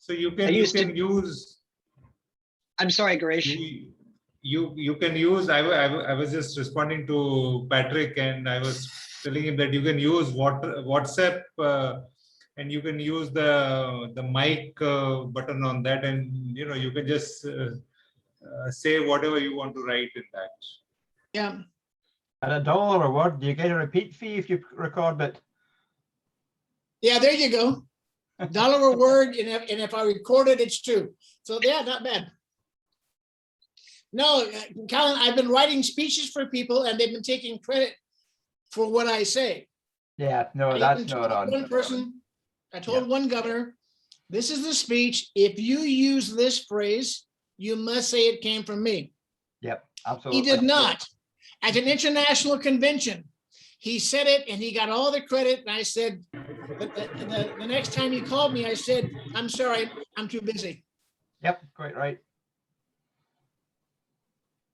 So you I can used to- use I'm sorry, Garish. you can use. I was just responding to Patrick, and I was telling him that you can use WhatsApp, and you can use the mic button on that, and you can just say whatever you want to write in that. Yeah. At $1 a word, do you get a repeat fee if you record it? Yeah, there you go. $1 a word, and if I record it, it's true. So yeah, not bad. No, Colin, I've been writing speeches for people, and they've been taking credit for what I say. Yeah, no, I that's even not told on. one person, I told one governor, this is the speech. If you use this phrase, you must say it came from me. Yep, He absolutely. did not. At an international convention, he said it and he got all the credit. And I said, the next time he called me, I said, I'm sorry, I'm too busy. Yep, quite right.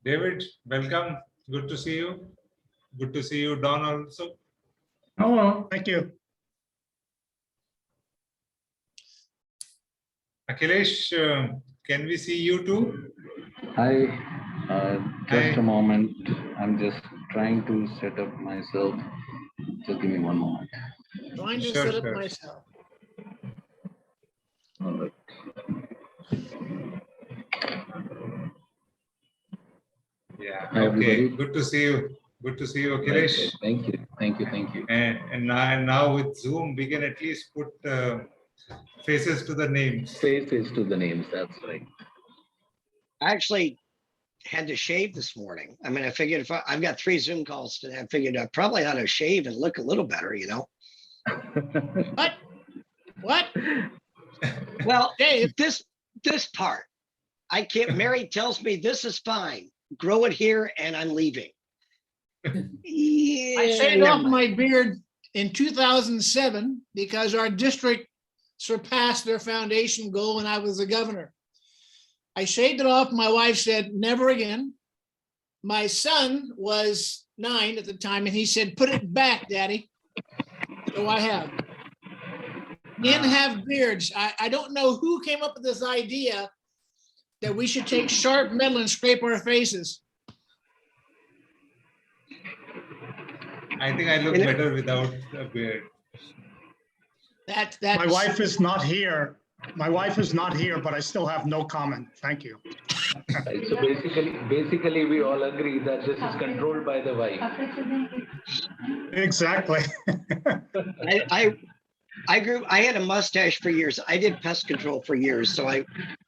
David, welcome. Good to see you. Good to see you, Don, also. Hello, thank you. Akhilesh, can we see you too? Hi, just Hi. a moment. I'm just trying to set up myself. Just give me one moment. Trying to Sure, set up sure. myself. All right. Yeah. Hi, Okay. everybody. Good to see you. Good to see you, Akhilesh. Thank you. Thank you. Thank you. And now with Zoom, we can at least put faces to the names. Faces to the names. That's right. I actually had to shave this morning. I mean, I figured if I've got 3 Zoom calls today, I figured I probably ought to shave and look a little better, you know? What? What? Well, Dave, this part, I can't, Mary tells me this is fine. Grow it here and I'm leaving. Yeah, I shaved never off mind. my beard in 2007 because our district surpassed their foundation goal when I was the governor. I shaved it off. My wife said, never again. My son was 9 at the time, and he said, put it back, Daddy. So I have. Men have beards. I don't know who came up with this idea that we should take sharp metal and scrape our faces. I think I look better without a beard. That's My wife is not here. My wife is not here, but I still have no comment. Thank you. Right, so basically, we all agree that this is controlled by the wife. Exactly. I had a mustache for years. I did pest control for years. So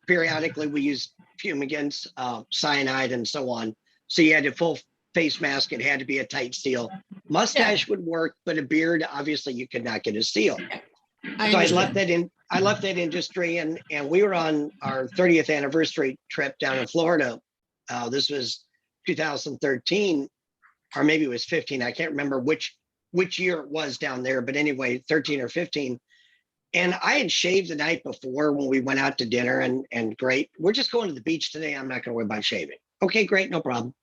periodically we used fumigants, cyanide and so on. So you had a full face mask. It had to be a tight seal. Mustache would work, but a beard, obviously you could not get a seal. So I left that in. I left that industry, and we were on our 30th anniversary trip down in Florida. This was 2013, or maybe it was 15. I can't remember which year it was down there, but anyway, 13 or 15. And I had shaved the night before when we went out to dinner, and great. We're just going to the beach today. I'm not going to worry about shaving. Okay, great, no problem.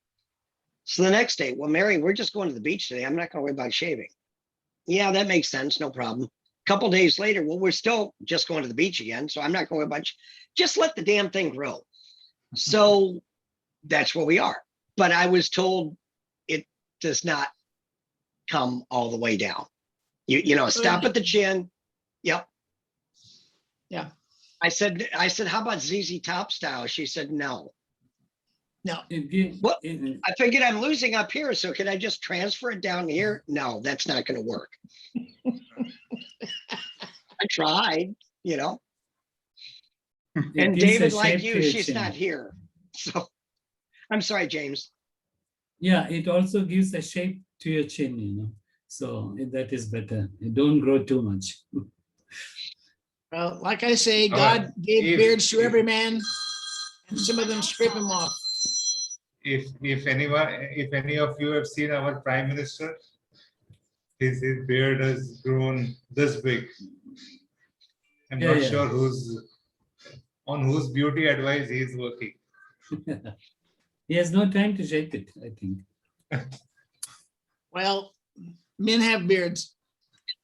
So the next day, well, Mary, we're just going to the beach today. I'm not going to worry about shaving. Yeah, that makes sense, no problem. Couple days later, well, we're still just going to the beach again, so I'm not going to worry about. Just let the damn thing grow. So that's where we are. But I was told it does not come all the way down. You know, stop at the chin. Yep. Yeah. I said, how about ZZ Top style? She said, no. No. Well, I figured I'm losing up here, so can I just transfer it down here? No, that's not going to work. I tried, you know. And David, like you, she's not here. So I'm sorry, James. Yeah, it also gives a shape to your chin, you know. So that is better. You don't grow too much. Well, like I say, God gave beards to every man, and some of them scrape them off. If any of you have seen our Prime Minister, his beard has grown this big. I'm not sure on whose beauty advice he is working. He has no time to shape it, I think. Well, men have beards.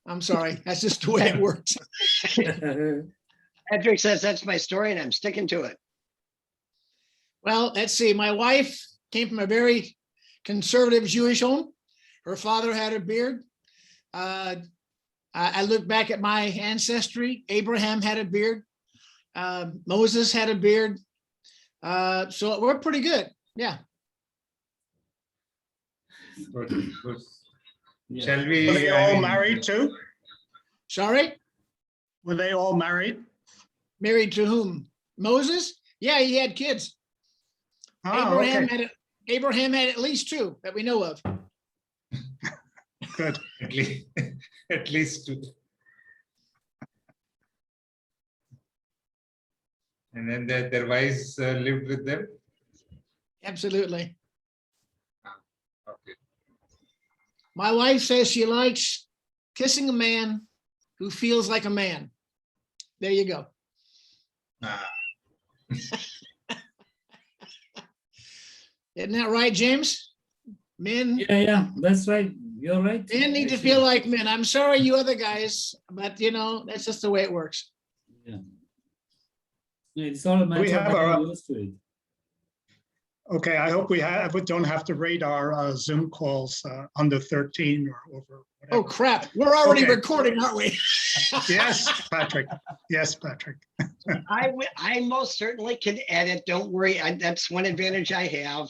I'm sorry. That's just the way it works. Patrick says that's my story and I'm sticking to it. Well, let's see. My wife came from a very conservative Jewish home. Her father had a beard. I look back at my ancestry. Abraham had a beard. Moses had a beard. So we're pretty good. Yeah. Good, good. Yeah. Shall Were we? they all married too? Sorry? Were they all married? Married to whom? Moses? Yeah, he had kids. Ah, Abraham okay, Abraham had at least 2 that we know of. good. At least, at least 2. And then their wives lived with them. Absolutely. Okay. My wife says she likes kissing a man who feels like a man. There you go. Ah, Isn't that right, James? Men, Yeah, that's right. You're right. men need to feel like men. I'm sorry, you other guys, but you know, that's just the way it works. Yeah. It's all a matter We of have getting our- used to it. Okay, I hope we don't have to rate our Zoom calls under 13 or over. Oh, whatever. crap. We're already Okay. recording, aren't we? Yes, Patrick. Yes, Patrick. I most certainly can edit. Don't worry. That's one advantage I have.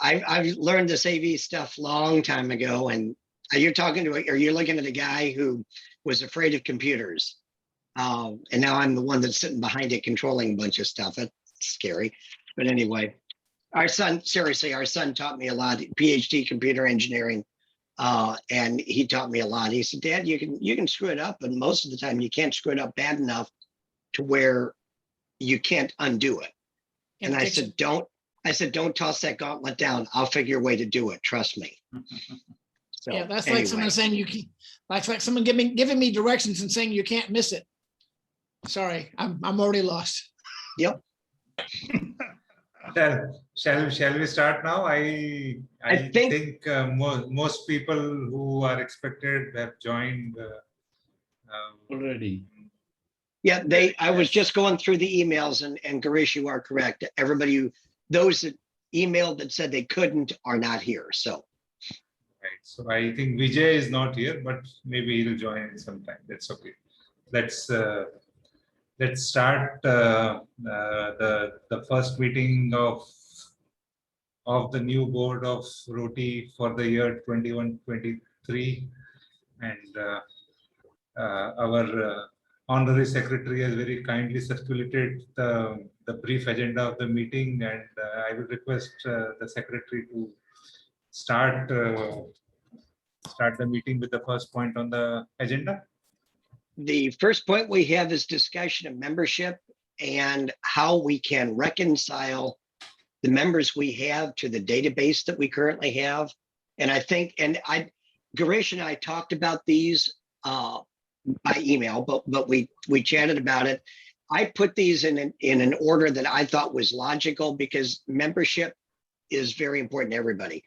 I've learned this AV stuff long time ago. And you're looking at a guy who was afraid of computers. And now I'm the one that's sitting behind it controlling a bunch of stuff. That's scary. But anyway, our son taught me a lot, PhD computer engineering. And he taught me a lot. He said, Dad, you can screw it up, but most of the time you can't screw it up bad enough to where you can't undo it. And I fix said, it. don't toss that gauntlet down. I'll figure a way to do it. Trust me. So, Yeah, that's like someone anyway. saying you can, like someone giving me directions and saying you can't miss it. Sorry, I'm already lost. Yep. Shall we start now? I think- think most people who are expected have joined. Already. Yeah, I was just going through the emails and Garish, you are correct. Those that emailed that said they couldn't are not here. So Right. So I think Vijay is not here, but maybe he'll join in sometime. That's okay. Let's start the first meeting of the new board of ROTI for the year 21-23, and our honorary secretary has very kindly circulated the brief agenda of the meeting, and I will request the secretary to start the meeting with the first point on the agenda. the first point we have is discussion of membership and how we can reconcile the members we have to the database that we currently have. And I think, Garish and I talked about these by email, but we chatted about it. I put these in an order that I thought was logical because membership is very important to everybody.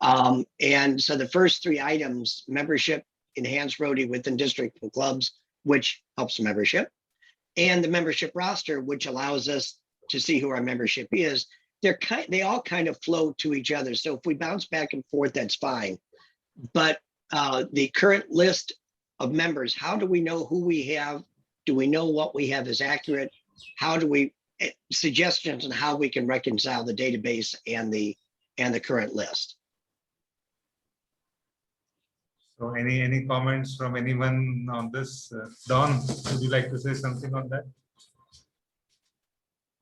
And so the first 3 items, membership, enhanced ROTI within district clubs, which helps membership, and the membership roster, which allows us to see who our membership is. They all kind of flow to each other. So if we bounce back and forth, that's fine. But the current list of members, how do we know who we have? Do we know what we have is accurate? How do we suggestions on how we can reconcile the database and the current list? So any comments from anyone on this? Don, would you like to say something on that?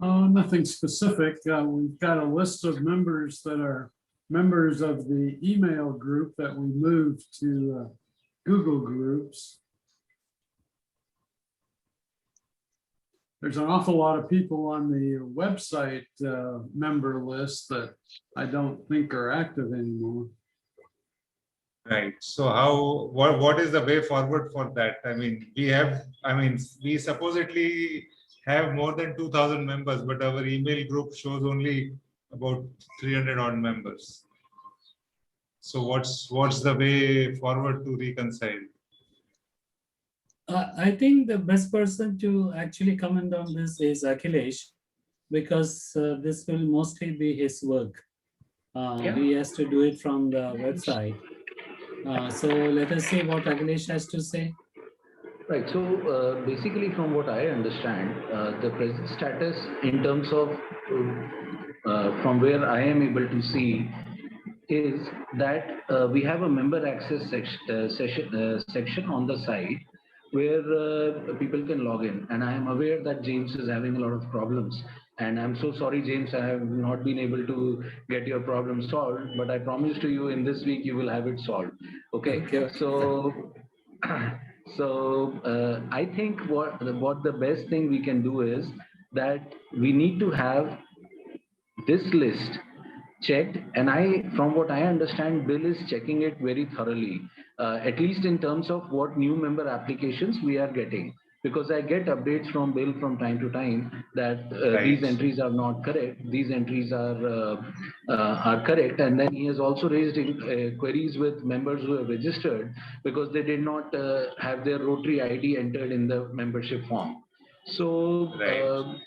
Nothing specific. We've got a list of members that are members of the email group that we moved to Google Groups. There's an awful lot of people on the website member list that I don't think are active anymore. Right. So what is the way forward for that? I mean, we supposedly have more than 2,000 members, but our email group shows only about 300 odd members. So what's the way forward to reconcile? I think the best person to actually comment on this is Akhilesh, because this will mostly be his work. He has to do it from the website. So let us see what Akhilesh has to say. Right. So basically, from what I understand, the present status in terms of from where I am able to see is that we have a member access section on the site where people can log in. And I am aware that James is having a lot of problems. And I'm so sorry, James, I have not been able to get your problem solved, but I promise to you in this week you will have it solved. Okay. Okay. So I think what the best thing we can do is that we need to have this list checked, and from what I understand, Bill is checking it very thoroughly, at least in terms of what new member applications we are getting. Because I get updates from Bill from time to time that these Right. entries are not correct, these entries are correct, and then he has also raised queries with members who have registered because they did not have their Rotary ID entered in the membership form. So Right.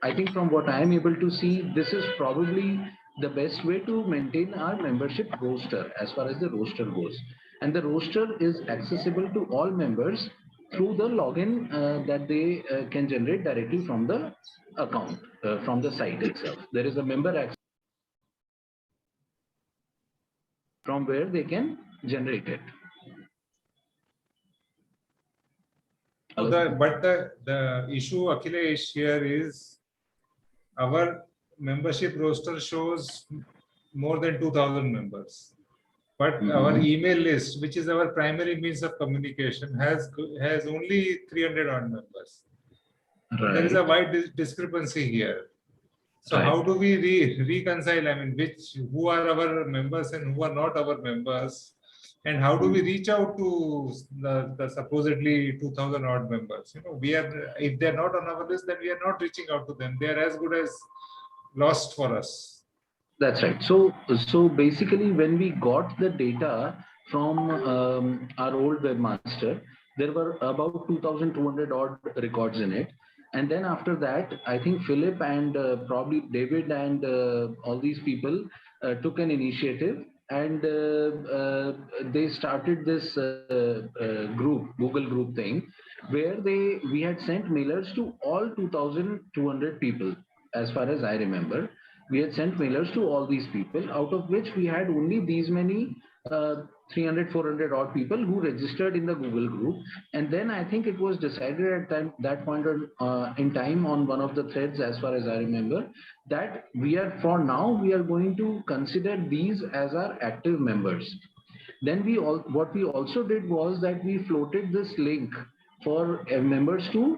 I think from what I am able to see, this is probably the best way to maintain our membership roster as far as the roster goes. And the roster is accessible to all members through the login that they can generate directly from the account, from the site itself. There is a member access from where they can generate it. So the issue, Akhilesh, here is our membership roster shows more than 2,000 members. But our email list, which is our primary means of communication, has only 300 odd members. So there is a wide discrepancy here. So how do we reconcile? I mean, who are our members and who are not our members, and how do we reach out to the supposedly 2,000 odd members? You know, if they're not on our list, then we are not reaching out to them. They are as good as lost for us. That's right. So basically, when we got the data from our old webmaster, there were about 2,200 odd records in it. And then after that, I think Philip and probably David and all these people took an initiative, and they started this Google group thing, where we had sent mailers to all 2,200 people, as far as I remember. We had sent mailers to all these people, out of which we had only these many 300, 400 odd people who registered in the Google group. And then I think it was decided at that point in time on one of the threads, as far as I remember, that we are going to consider these as our active members. Then what we also did was that we floated this link for members to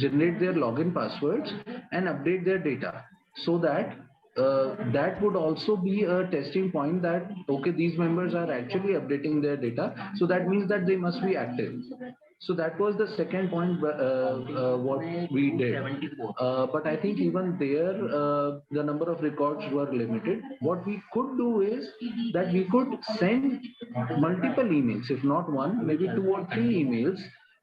generate their login passwords and update their data, so that that would also be a testing point that, okay, these members are actually updating their data. So that means that they must be active. So that was the second point, what we did. But I think even there, the number of records were limited. What we could do is that we could send multiple emails, if not one, maybe 2 or 3 emails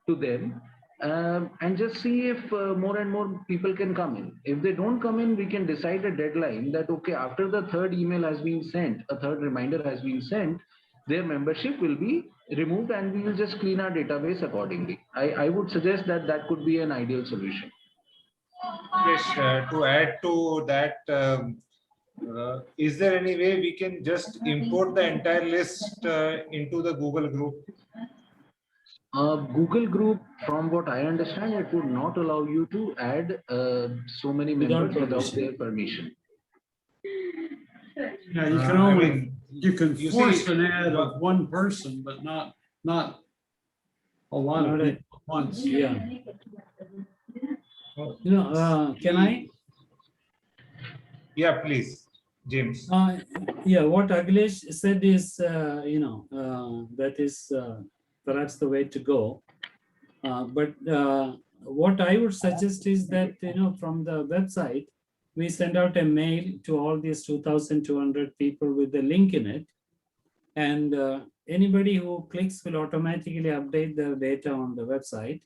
to them, and just see if more and more people can come in. If they don't come in, we can decide a deadline that, okay, after the third email has been sent, a third reminder has been sent, their membership will be removed, and we will just clean our database accordingly. I would suggest that that could be an ideal solution. Yes, to add to that, is there any way we can just import the entire list into the Google group? Google group, from what I understand, it would not allow you to add so many members without their permission. Yeah, you can only, you can force an ad of one person, but not a lot of people at once. Yeah. You know, can I? Yeah, please, James. Yeah, what Akhilesh said is, that is perhaps the way to go. But what I would suggest is that, from the website, we send out a mail to all these 2,200 people with the link in it. And anybody who clicks will automatically update the data on the website.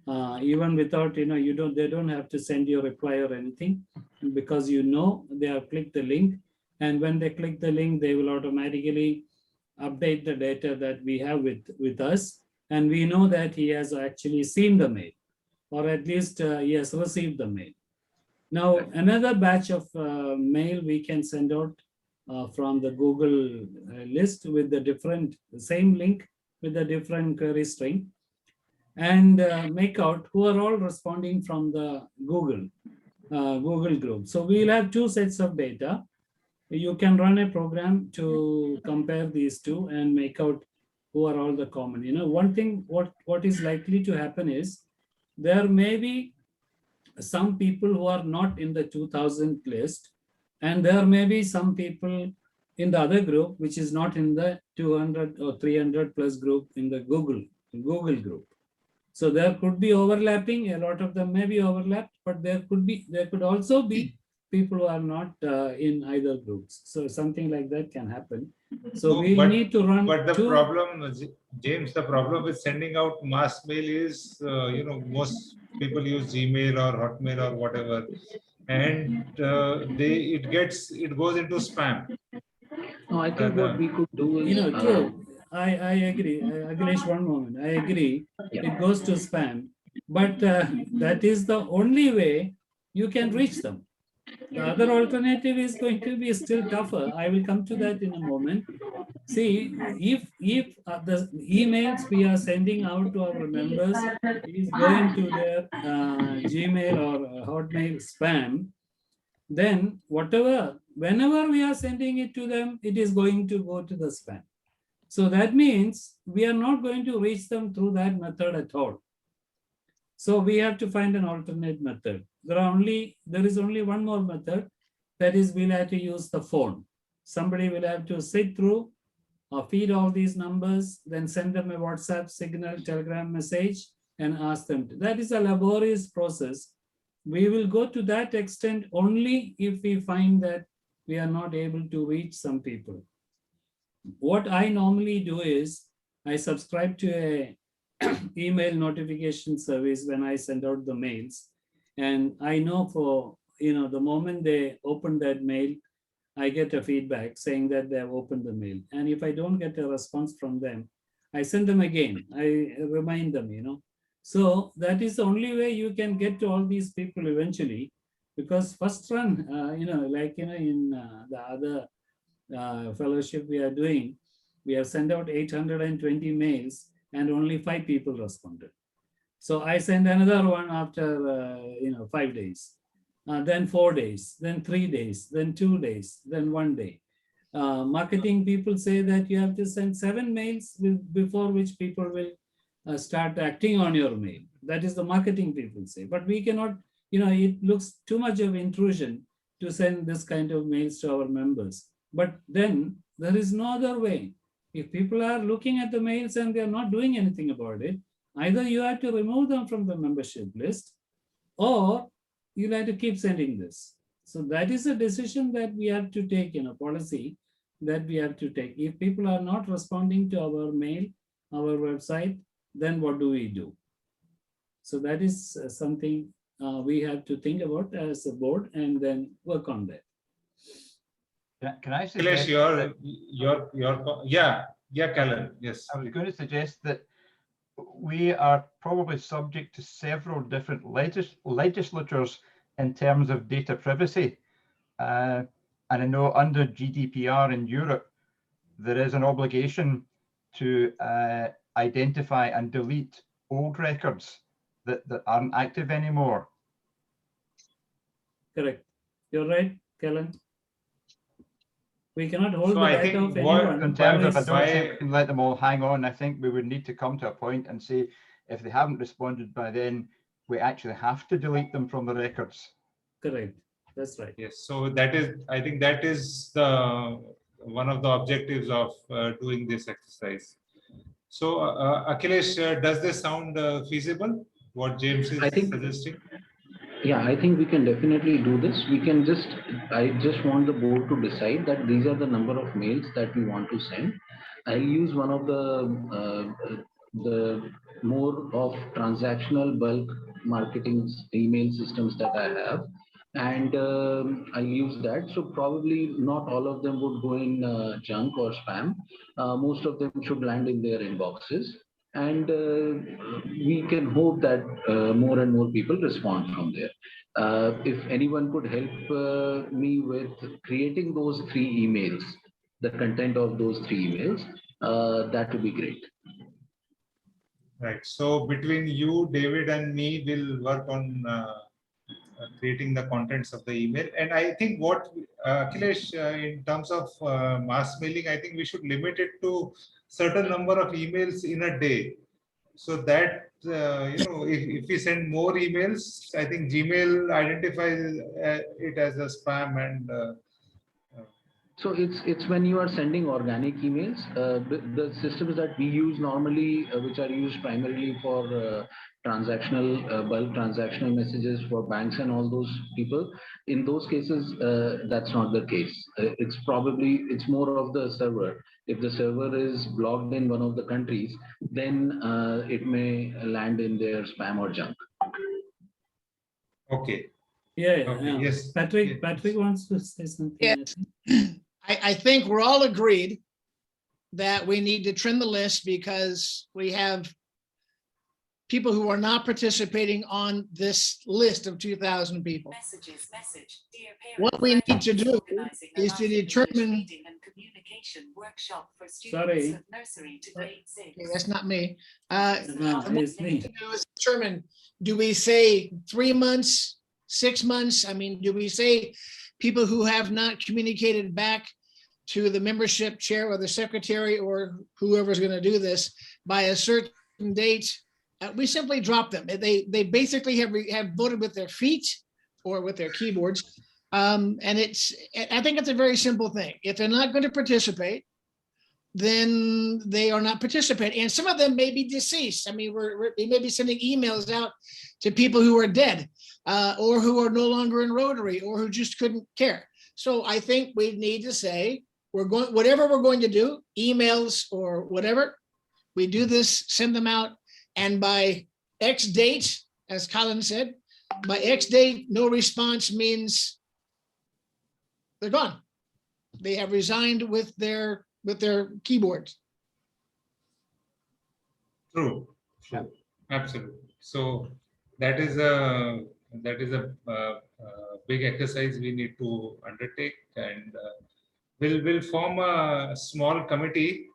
even without, they don't have to send you a reply or anything, because they have clicked the link, and when they click the link, they will automatically update the data that we have with us, and we know that he has actually seen the mail, or at least he has received the mail. Now, another batch of mail we can send out from the Google list with the same link with a different query string, and make out who are all responding from the Google group. So we'll have two sets of data. You can run a program to compare these two and make out who are all the common. One thing, what is likely to happen is there may be some people who are not in the 2000 list, and there may be some people in the other group which is not in the 200 or 300 plus group in the Google group. So there could be overlapping. A lot of them may be overlapped, but there could also be people who are not in either groups. So something like that can happen. So we need to run. But the problem, James, the problem with sending out mass mail is, most people use Gmail or Hotmail or whatever, and it goes into spam. No, I think what we could do is, True. I agree. Akhilesh, one moment. I agree. Yeah. It goes to spam, but that is the only way you can reach them. The other alternative is going to be still tougher. I will come to that in a moment. See, if the emails we are sending out to our members is going to their Gmail or Hotmail spam, then whenever we are sending it to them, it is going to go to the spam. So that means we are not going to reach them through that method at all. So we have to find an alternate method. There is only one more method, that is we'll have to use the phone. Somebody will have to sit through or feed all these numbers, then send them a WhatsApp, Signal, Telegram message and ask them to. That is a laborious process. We will go to that extent only if we find that we are not able to reach some people. What I normally do is I subscribe to a email notification service when I send out the mails. And I know for, the moment they open that mail, I get a feedback saying that they have opened the mail. And if I don't get a response from them, I send them again. I remind them, So that is the only way you can get to all these people eventually, because first run, in the other fellowship we are doing, we have sent out 820 mails and only 5 people responded. So I send another one after 5 days, then 4 days, then 3 days, then 2 days, then 1 day. Marketing people say that you have to send 7 mails before which people will start acting on your mail. That is the marketing people say, but we cannot, it looks too much of intrusion to send this kind of mails to our members. But then there is no other way. If people are looking at the mails and they are not doing anything about it, either you have to remove them from the membership list, or you have to keep sending this. So that is a decision that we have to take, policy that we have to take. If people are not responding to our mail, our website, then what do we do? So that is something we have to think about as a board and then work on that. Can I suggest Callan, yes. I was going to suggest that we are probably subject to several different legislatures in terms of data privacy. And I know under GDPR in Europe, there is an obligation to identify and delete old records that aren't active anymore. Correct. You're right, Callan. We cannot hold So the I data think of anyone. In terms of, I don't think we can let them all hang on. I think we would need to come to a point and say, if they haven't responded by then, we actually have to delete them from the records. Correct. That's right. Yes. So I think that is one of the objectives of doing this exercise. So Akhilesh, does this sound feasible? What James is suggesting? Yeah, I think we can definitely do this. I just want the board to decide that these are the number of mails that we want to send. I'll use one of the the more of transactional bulk marketing email systems that I have, and I use that. So probably not all of them would go in junk or spam. Most of them should land in their inboxes, and we can hope that more and more people respond from there. If anyone could help me with creating those 3 emails, the content of those 3 emails, that would be great. Right. So between you, David, and me, we'll work on creating the contents of the email. And I think what Akhilesh, in terms of mass mailing, I think we should limit it to certain number of emails in a day, so that if we send more emails, I think Gmail identifies it as a spam and. So it's when you are sending organic emails, the systems that we use normally, which are used primarily for transactional bulk transactional messages for banks and all those people. In those cases, that's not the case. It's more of the server. If the server is blocked in one of the countries, then it may land in their spam or junk. Okay. Yeah, Okay, yeah. yes. Patrick wants to say something. Yes. I think we're all agreed that we need to trim the list because we have people who are not participating on this list of 2,000 people. What we need to do is to determine. Sorry. Okay, that's not me. No, What we it's me. need to do is determine, do we say 3 months, 6 months? I mean, do we say people who have not communicated back to the membership chair or the secretary or whoever's going to do this by a certain date? We simply drop them. They basically have voted with their feet or with their keyboards. And I think it's a very simple thing. If they're not going to participate, then they are not participating. And some of them may be deceased. I mean, we may be sending emails out to people who are dead or who are no longer in Rotary or who just couldn't care. So I think we need to say, whatever we're going to do, emails or whatever, we do this, send them out. And by X date, as Colin said, by X date, no response means they're gone. They have resigned with their keyboards. True. Absolutely. So that is a big exercise we need to undertake, and we'll form a small committee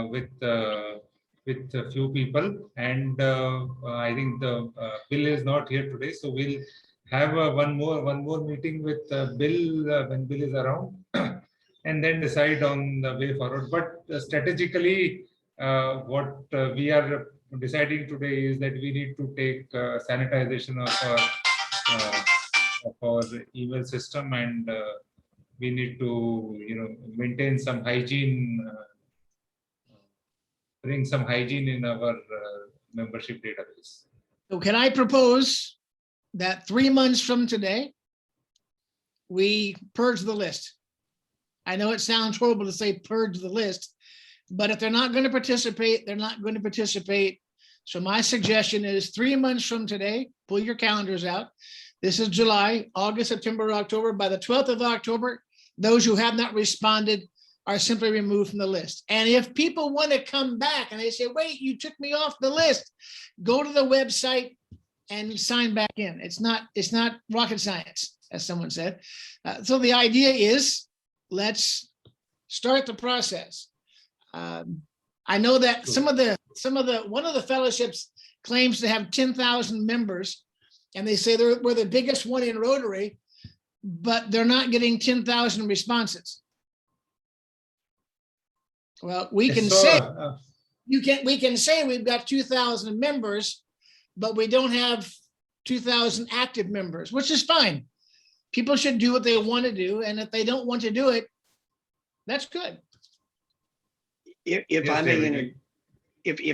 with a few people, and I think the Bill is not here today, so we'll have one more meeting with Bill when Bill is around, and then decide on the way forward. But strategically, what we are deciding today is that we need to take sanitization of our email system, and we need to maintain some hygiene. Bring some hygiene in our membership database. So can I propose that 3 months from today, we purge the list? I know it sounds horrible to say purge the list, but if they're not going to participate, they're not going to participate. So my suggestion is 3 months from today, pull your calendars out. This is July, August, September, October. By the 12th of October, those who have not responded are simply removed from the list. And if people want to come back and they say, wait, you took me off the list, go to the website and sign back in. It's not rocket science, as someone said. So the idea is, let's start the process. I know that one of the fellowships claims to have 10,000 members, and they say we're the biggest one in Rotary, but they're not getting 10,000 responses. Well, we can say we've got 2,000 members, but we don't have 2,000 active members, which is fine. People should do what they want to do, and if they don't want to do it, that's good. If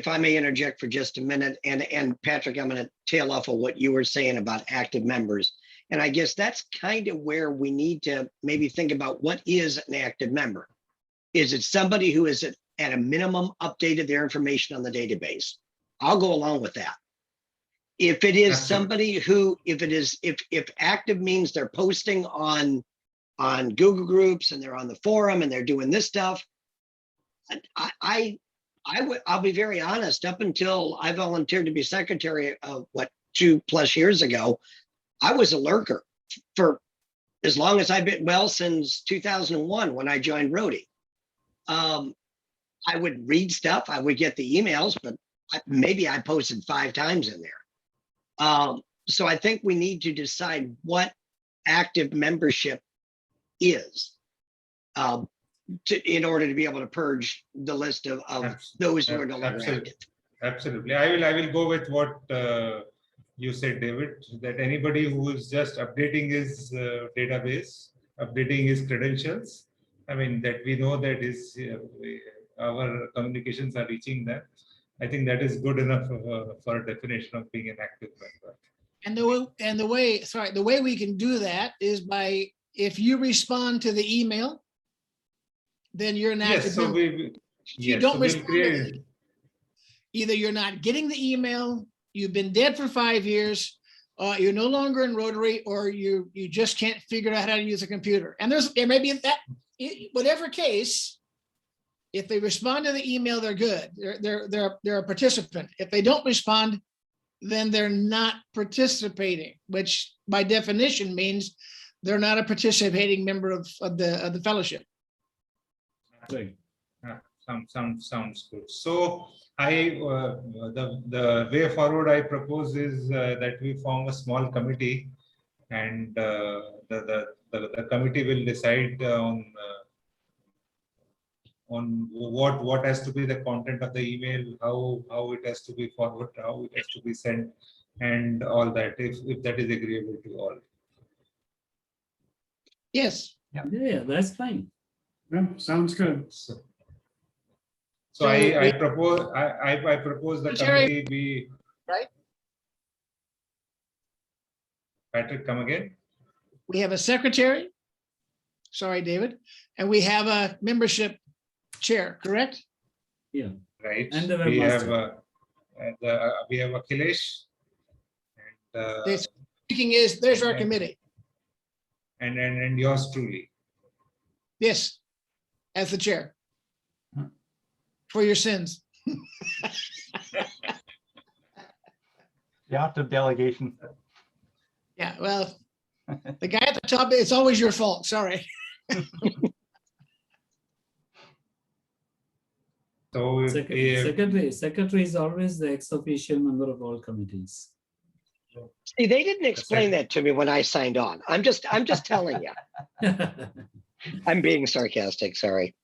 I may interject for just a minute, and Patrick, I'm going to tail off of what you were saying about active members. And I guess that's kind of where we need to maybe think about what is an active member. Is it somebody who is at a minimum updated their information on the database. I'll go along with that. If it is Absolutely. somebody who, if active means they're posting on Google Groups and they're on the forum and they're doing this stuff, I'll be very honest, up until I volunteered to be secretary of 2+ years ago, I was a lurker for as long as I've been, well, since 2001 when I joined ROTI. I would read stuff, I would get the emails, but maybe I posted 5 times in there. So I think we need to decide what active membership is in order to be able to purge the list of those who are no longer Absolutely. active. Absolutely. I will go with what you said, David, that anybody who is just updating his database, updating his credentials, I mean, that we know that is our communications are reaching them. I think that is good enough for a definition of being an active member. And the way we can do that is by, if you respond to the email, then you're an active Yes, so member. we If you yes, don't so we'll respond to the create. either you're not getting the email, you've been dead for 5 years, you're no longer in Rotary, or you just can't figure out how to use a computer. And there may be that, whatever case, if they respond to the email, they're good. They're a participant. If they don't respond, then they're not participating, which by definition means they're not a participating member of the fellowship. Right. Sounds good. So the way forward I propose is that we form a small committee, and the committee will decide on what has to be the content of the email, how it has to be forwarded, how it has to be sent, and all that, if that is agreeable to all. Yes. Yeah, that's fine. Yeah, sounds good. So I propose the Secretary- committee be. Right. Patrick, come again. We have a secretary. Sorry, David. And we have a membership chair, correct? Yeah. Right. And the we have webmaster. we have Akhilesh. And This speaking is, there's our committee. and yours truly. Yes, as the chair. For your sins. The art of delegation. Yeah, well, the guy at the top, it's always your fault, sorry. So Secretary is always the ex-official member of all committees. See, they didn't explain that to me when I signed on. I'm just telling you. I'm being sarcastic, sorry.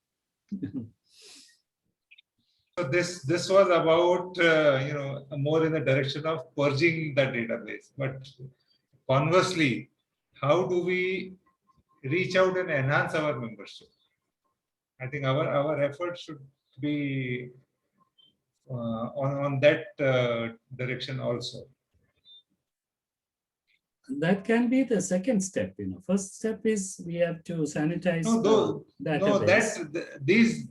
So this was about more in the direction of purging the database. But conversely, how do we reach out and enhance our membership? I think our effort should be on that direction also. That can be the second step. First step is we have to sanitize the database.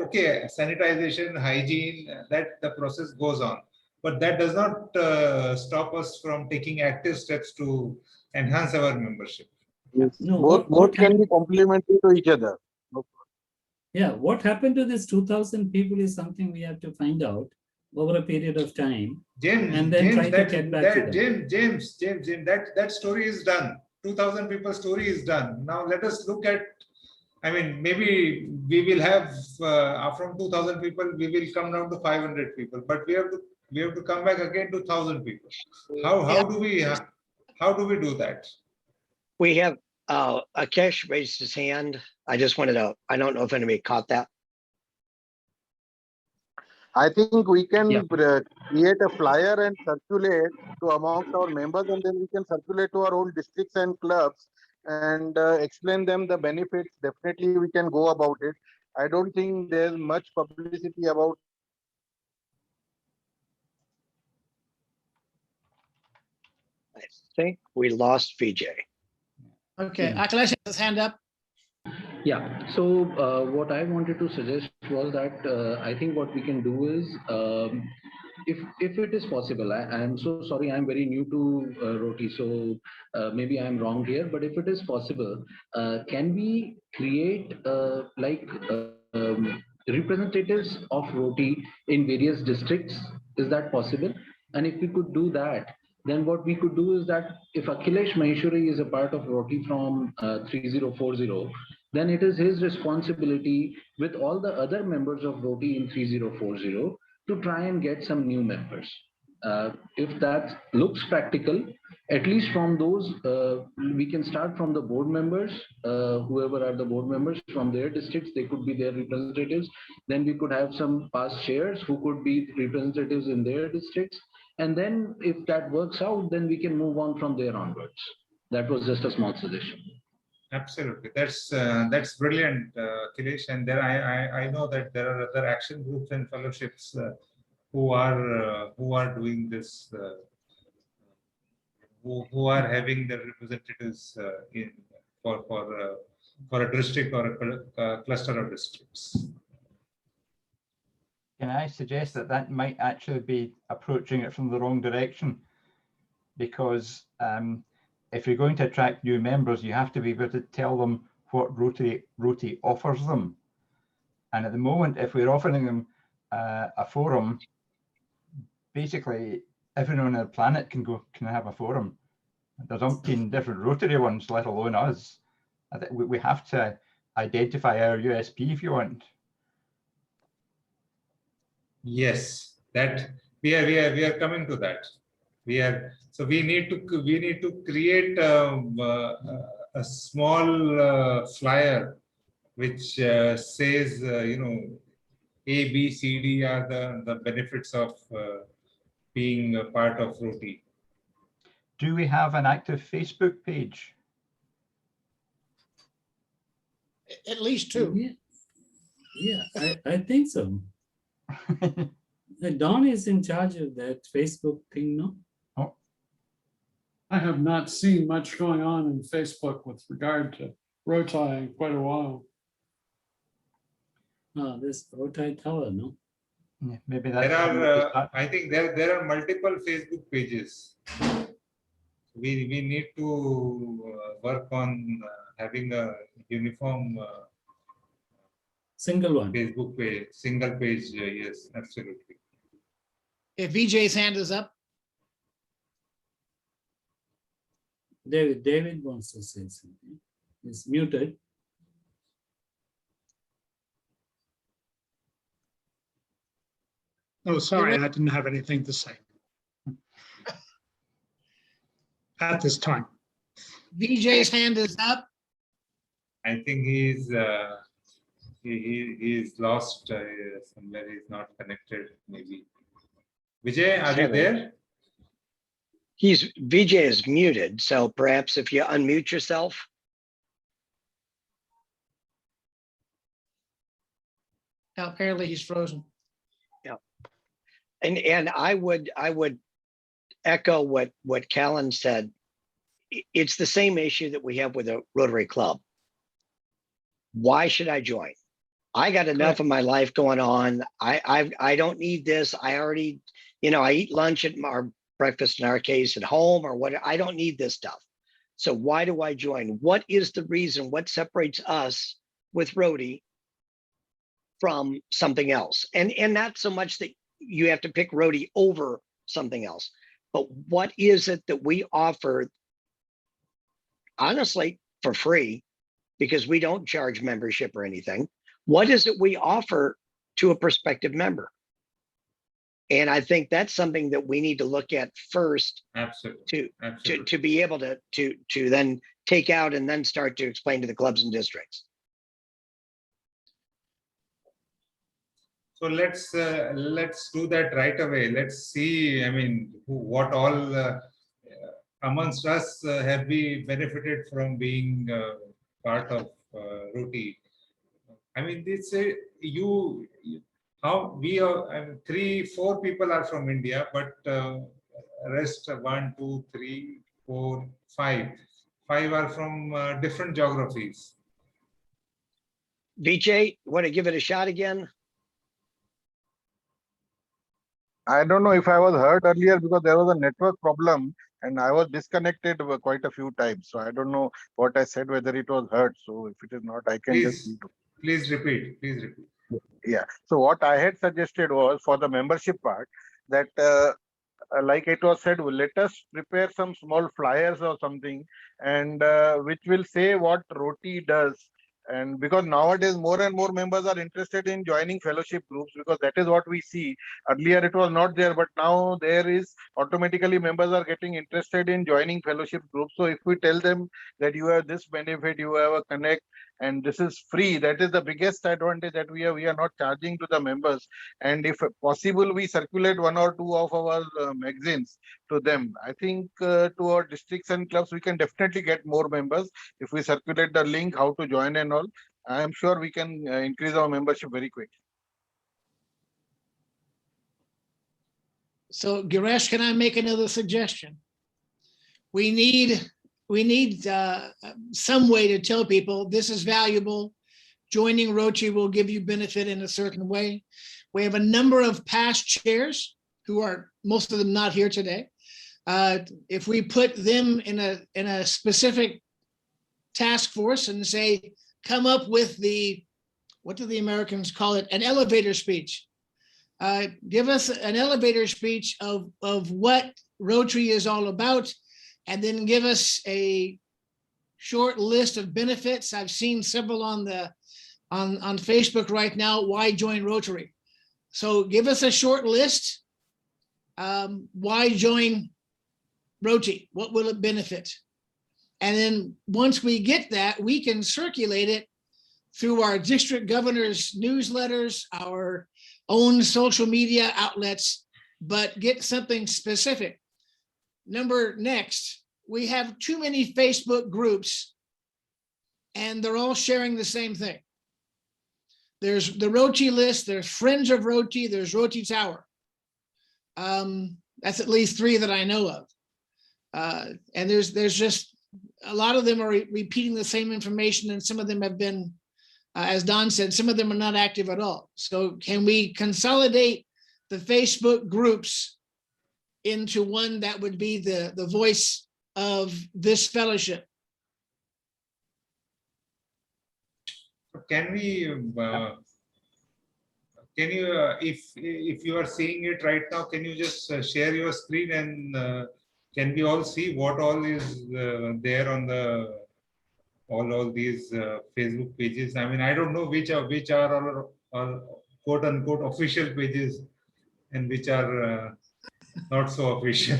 Okay, sanitization, hygiene, that the process goes on, but that does not stop us from taking active steps to enhance our membership. Yes. No, both can be complementary to each other. Yeah, what happened to this 2,000 people is something we have to find out over a period of time. James, And then try to get back to them. James, that story is done. 2,000 people story is done. Now let us look at, I mean, maybe we will have from 2,000 people, we will come down to 500 people, but we have to come back again to 1,000 people. How do we do that? We have Akesh raised his hand. I just wanted to, I don't know if anybody caught that. I think we can create a flyer and circulate to amongst our members, and then we can circulate to our own districts and clubs and explain them the benefits. Definitely we can go about it. I don't think there's much publicity about. I think we lost VJ. Okay, Akhilesh has his hand up. Yeah. So what I wanted to suggest was that I think what we can do is, if it is possible, I am so sorry, I'm very new to ROTI, so maybe I'm wrong here, but if it is possible, can we create representatives of ROTI in various districts? Is that possible? And if we could do that, then what we could do is that if Akhilesh Maheshwari is a part of ROTI from 3040, then it is his responsibility with all the other members of ROTI in 3040 to try and get some new members. If that looks practical, at least from those, we can start from the board members, whoever are the board members from their districts, they could be their representatives. Then we could have some past chairs who could be representatives in their districts. And then if that works out, then we can move on from there onwards. That was just a small suggestion. Absolutely, that's brilliant, Kilesh. And there I know that there are other action groups and fellowships who are doing this, who are having their representatives in for a district or a cluster of districts. Can I suggest that that might actually be approaching it from the wrong direction? Because if you're going to attract new members, you have to be able to tell them what ROTI offers them. And at the moment, if we're offering them a forum, basically everyone on the planet can have a forum. There's umpteen different Rotary ones, let alone us. I think we have to identify our USP, if you want. Yes, that we are coming to that. We need to create a small flyer which says A, B, C, D are the benefits of being a part of ROTI. Do we have an active Facebook page? At least two. Yeah, I think so. Don is in charge of that Facebook thing, no? Oh. I have not seen much going on in Facebook with regard to ROTI in quite a while. This ROTI Tower, no? Yeah, maybe that's There are, I think there are multiple Facebook pages. We need to work on having a uniform Single one. Facebook page, single page. Yes, absolutely. If VJ's hand is up, David wants to say something. He's muted. Oh, sorry, I didn't have anything to say at this time. VJ's hand is up. I think he's lost somewhere. He's not connected. Maybe. Vijay, are you there? VJ is muted, so perhaps if you unmute yourself. Now, apparently he's frozen. And I would echo what Callan said. It's the same issue that we have with a Rotary Club. Why should I join? I got enough of my life going on. I don't need this. I already, I eat lunch or breakfast in our case at home or what. I don't need this stuff. So why do I join? What is the reason? What separates us with ROTI from something else? And not so much that you have to pick ROTI over something else, but what is it that we offer, honestly, for free, because we don't charge membership or anything? What is it we offer to a prospective member? And I think that's something that we need to look at first. Absolutely. To be able to then take out and then start to explain to the clubs and districts. So let's do that right away. Let's see. I mean, what all amongst us have we benefited from being part of ROTI? I mean, this how we are. I mean, 3-4 people are from India, but rest 1, 2, 3, 4, 5 are from different geographies. Vijay, want to give it a shot again? I don't know if I was heard earlier because there was a network problem and I was disconnected quite a few times. So I don't know what I said, whether it was heard. So if it is not, I can just. Please repeat. Please repeat. Yeah. So what I had suggested was for the membership part that like it was said, let us prepare some small flyers or something, and which will say what ROTI does. And because nowadays more and more members are interested in joining fellowship groups, because that is what we see. Earlier it was not there, but now there is automatically members are getting interested in joining fellowship groups. So if we tell them that you have this benefit, you have a connect, and this is free, that is the biggest advantage that we have. We are not charging to the members, and if possible we circulate 1 or 2 of our magazines to them. I think to our districts and clubs we can definitely get more members if we circulate the link how to join and all. I am sure we can increase our membership very quick. So Girish, can I make another suggestion? We need some way to tell people this is valuable. Joining ROTI will give you benefit in a certain way. We have a number of past chairs who are, most of them not here today. If we put them in a specific task force and say, come up with what do the Americans call it? An elevator speech. Give us an elevator speech of what ROTI is all about, and then give us a short list of benefits. I've seen several on Facebook right now. Why join Rotary? So give us a short list. Why join ROTI? What will it benefit? And then once we get that, we can circulate it through our district governor's newsletters, our own social media outlets, but get something specific. Next, we have too many Facebook groups and they're all sharing the same thing. There's the ROTI list, there's Friends of ROTI, there's ROTI Tower. That's at least 3 that I know of. And there's just, a lot of them are repeating the same information, and some of them have been, as Don said, some of them are not active at all. So can we consolidate the Facebook groups into one that would be the voice of this fellowship? Can you, if you are seeing it right now, can you just share your screen, and can we all see what all is there on the all these Facebook pages? I mean, I don't know which are all quote unquote official pages and which are not so official.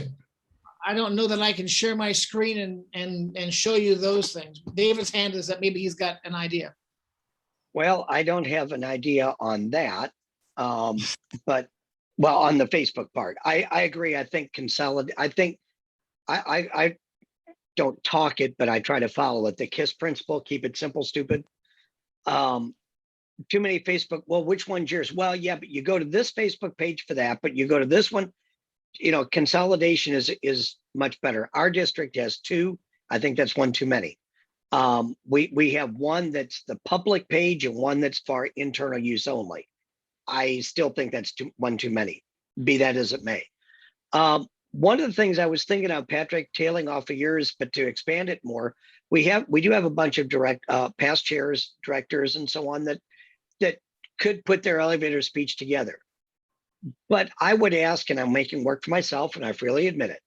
I don't know that I can share my screen and show you those things. David's hand is that maybe he's got an idea. Well, I don't have an idea on that, but well, on the Facebook part, I agree. I think I don't talk it, but I try to follow it. The KISS principle, keep it simple, stupid. Too many Facebook. Well, which one's yours? Well, yeah, but you go to this Facebook page for that, but you go to this one. You know, consolidation is much better. Our district has 2. I think that's 1 too many. We have one that's the public page and one that's for internal use only. I still think that's 1 too many, be that as it may. One of the things I was thinking of, Patrick, tailing off of yours, but to expand it more, we do have a bunch of past chairs, directors, and so on that could put their elevator speech together. But I would ask, and I'm making work for myself, and I freely admit it,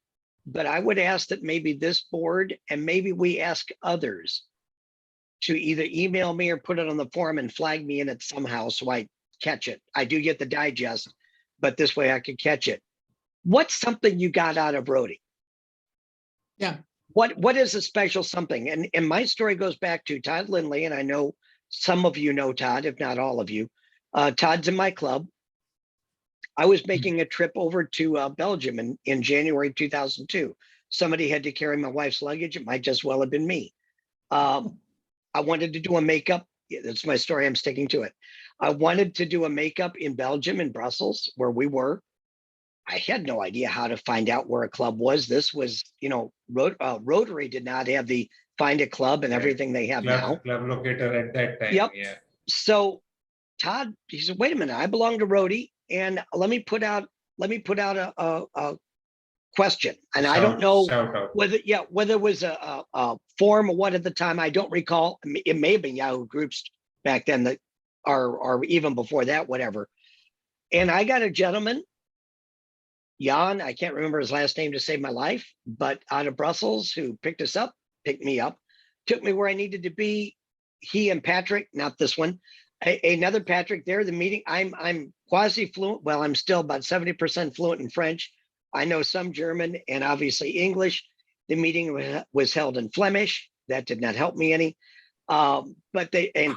but I would ask that maybe this board and maybe we ask others to either email me or put it on the forum and flag me in it somehow so I catch it. I do get the digest, but this way I can catch it. What's something you got out of ROTI? Yeah. What is a special something? And my story goes back to Todd Lindley, and I know some of you know Todd, if not all of you. Todd's in my club. I was making a trip over to Belgium in January 2002. Somebody had to carry my wife's luggage. It might just well have been me. I wanted to do a makeup. Yeah, that's my story. I'm sticking to it. I wanted to do a makeup in Belgium, in Brussels, where we were. I had no idea how to find out where a club was. This was, you know, Rotary did not have the find a club and everything they have now. Club locator at that time. Yep. Yeah. So Todd, he said, wait a minute, I belong to ROTI, and let me put out a question. And I don't know Shout out. whether it was a forum or what at the time, I don't recall. It may have been Yahoo groups back then that or even before that, whatever. And I got a gentleman, Jan, I can't remember his last name to save my life, but out of Brussels, who picked me up, took me where I needed to be. He and Patrick, not this one, another Patrick there, the meeting, I'm quasi fluent. Well, I'm still about 70% fluent in French. I know some German and obviously English. The meeting was held in Flemish. That did not help me any, and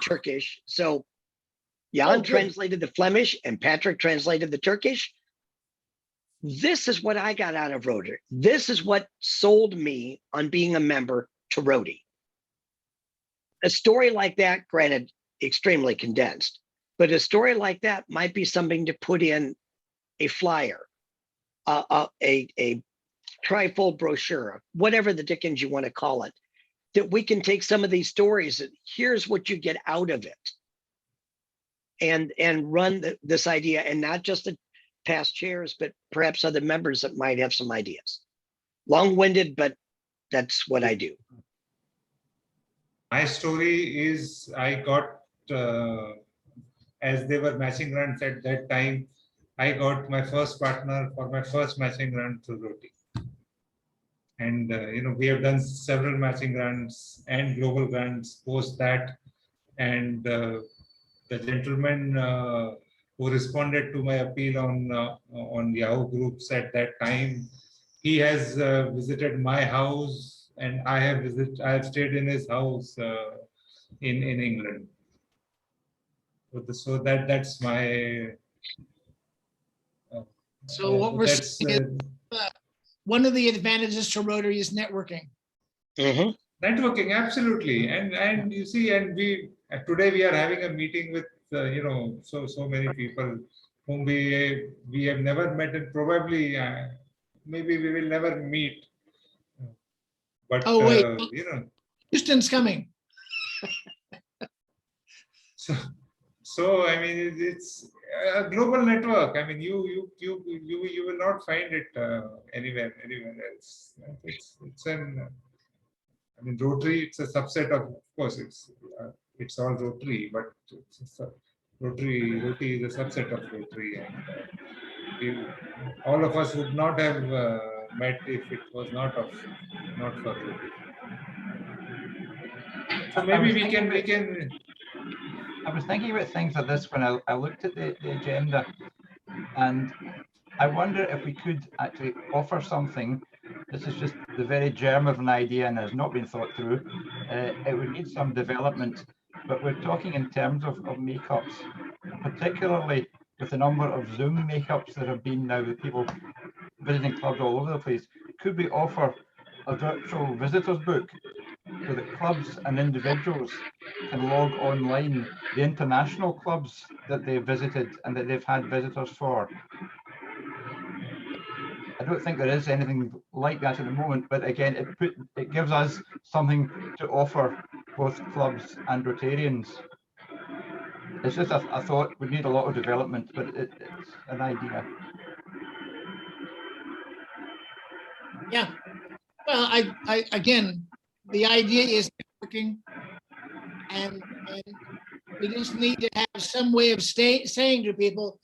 Turkish. So Jan translated the Flemish and Patrick translated the Turkish. This is what I got out of ROTI. This is what sold me on being a member to ROTI. A story like that, granted, extremely condensed, but a story like that might be something to put in a flyer, a trifold brochure, whatever the dickens you want to call it, that we can take some of these stories and here's what you get out of it, and run this idea, and not just the past chairs, but perhaps other members that might have some ideas. Long-winded, but that's what I do. My story is I got, as they were matching grants at that time, I got my first partner for my first matching grant through ROTI. And we have done several matching grants and global grants post that. And the gentleman who responded to my appeal on Yahoo groups at that time, he has visited my house, and I have stayed in his house in England. So that's my. So what we're saying is, one of the advantages to Rotary is networking. Mm-hmm. Networking, absolutely, and you see, and today we are having a meeting with so many people whom we have never met, and probably maybe we will never meet. But oh wait, Houston's coming. So I mean, it's a global network. I mean, you will not find it anywhere else. It's an. I mean, Rotary. It's a subset of course. It's all Rotary, but Rotary is a subset of Rotary, and all of us would not have met if it was not for Rotary. So maybe we can. I was thinking about things like this when I looked at the agenda, and I wonder if we could actually offer something. This is just the very germ of an idea and has not been thought through. It would need some development, but we're talking in terms of makeups, particularly with the number of Zoom makeups that have been now with people visiting clubs all over the place. Could we offer a virtual visitors book so that clubs and individuals can log online the international clubs that they've visited and that they've had visitors for? I don't think there is anything like that at the moment, but again, it gives us something to offer both clubs and Rotarians. It's just a thought. We need a lot of development, but it's an idea. Yeah. Well, I again, the idea is working, and we just need to have some way of saying to people,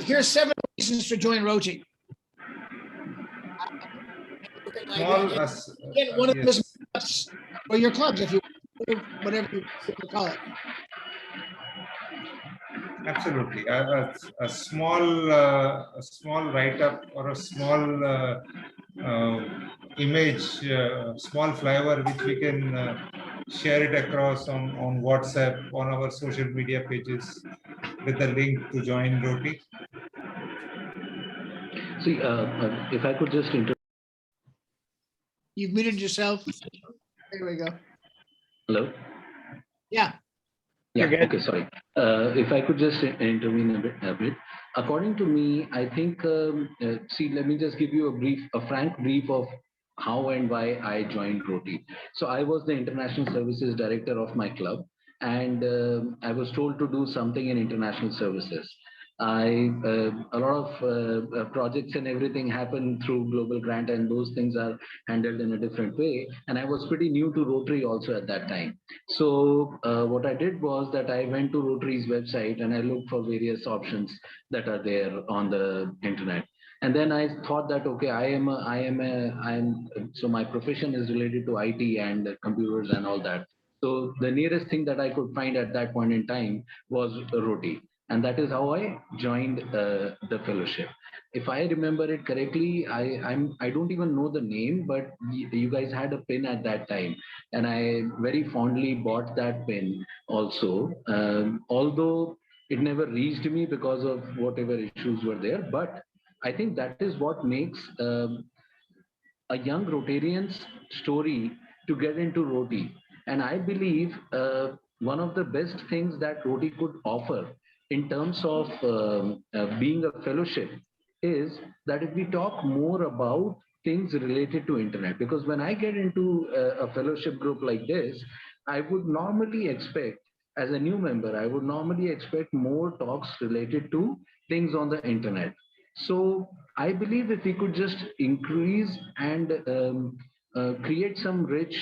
here's 7 reasons to join ROTI. Again, one of them is or your clubs, if you whatever you call it. Absolutely, a small write-up or a small image, small flyover which we can share it across on WhatsApp, on our social media pages with the link to join ROTI. See, if I could just You've muted yourself. There we go. Hello? Yeah. Yeah, okay, sorry. If I could just intervene a bit. According to me, I think, see, let me just give you a frank brief of how and why I joined ROTI. So I was the International Services Director of my club, and I was told to do something in international services. A lot of projects and everything happen through global grant, and those things are handled in a different way. And I was pretty new to Rotary also at that time. So what I did was that I went to Rotary's website and I looked for various options that are there on the internet. And then I thought that, okay, so my profession is related to IT and computers and all that. So the nearest thing that I could find at that point in time was ROTI. And that is how I joined the fellowship. If I remember it correctly, I don't even know the name, but you guys had a pin at that time, and I very fondly bought that pin also. Although it never reached me because of whatever issues were there, but I think that is what makes a young Rotarian's story to get into Roti. And I believe one of the best things that Roti could offer in terms of being a fellowship is that if we talk more about things related to internet, because when I get into a fellowship group like this, I would normally expect, as a new member, I would normally expect more talks related to things on the internet. So I believe if we could just increase and create some rich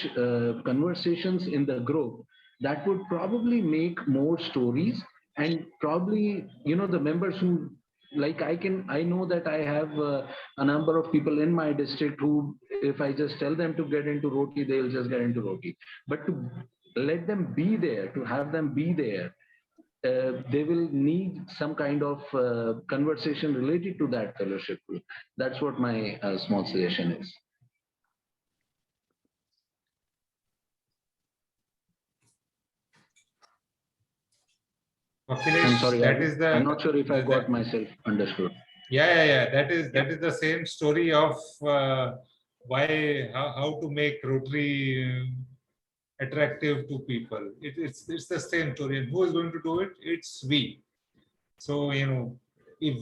conversations in the group, that would probably make more stories, and probably, the members who, like, I know that I have a number of people in my district who, if I just tell them to get into Roti, they'll just get into Roti. But to let them be there, to have them be there, they will need some kind of conversation related to that fellowship group. That's what my small suggestion is. I'm sorry, I'm not sure if I got myself understood. Yeah. That is the same story of how to make Rotary attractive to people. It's the same story, and who is going to do it? It's we. So if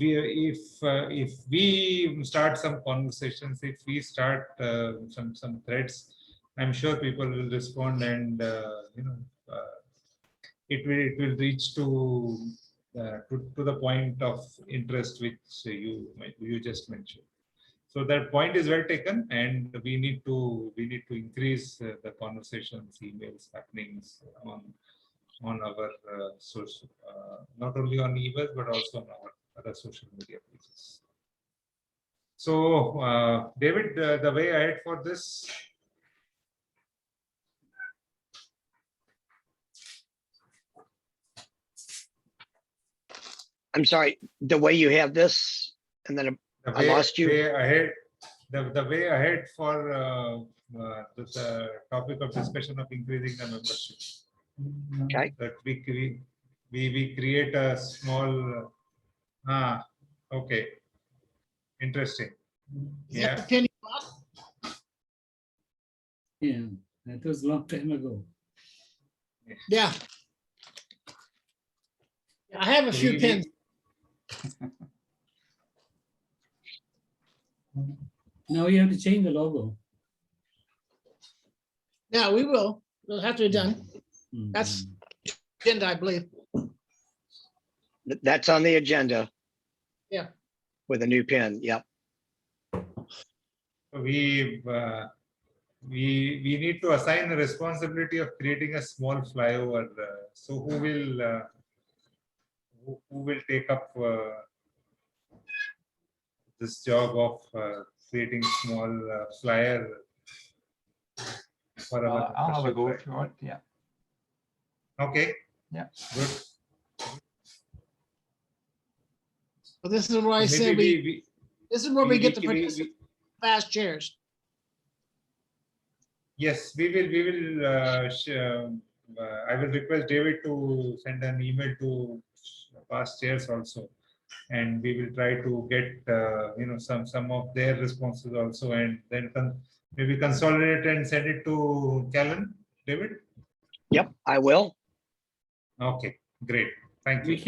we start some conversations, if we start some threads, I'm sure people will respond, and it will reach to the point of interest which you just mentioned. So that point is well taken, and we need to increase the conversations, emails, happenings on our social, not only on emails but also on our other social media pages. So David, the way ahead for this. I'm sorry, the way you have this, and then I lost you. The way ahead for the topic of discussion of increasing the membership. Okay. That we create a small. Okay. Interesting. Yeah. Yeah, that was a long time ago. Yeah. I have a few pins. Now you have to change the logo. Yeah, we will. We'll have to be done. That's agenda, I believe. That's on the agenda. Yeah. With a new pin. Yep. We need to assign the responsibility of creating a small flyover. So who will take up this job of creating small flyer for our I'll have a go if you want. Yeah. Okay. Yeah. Good. So this is where I say this is where we get the fast chairs. Yes, we will. I will request David to send an email to past chairs also, and we will try to get some of their responses also, and then maybe consolidate and send it to Callan. David. Yep, I will. Okay, great. Thank you. We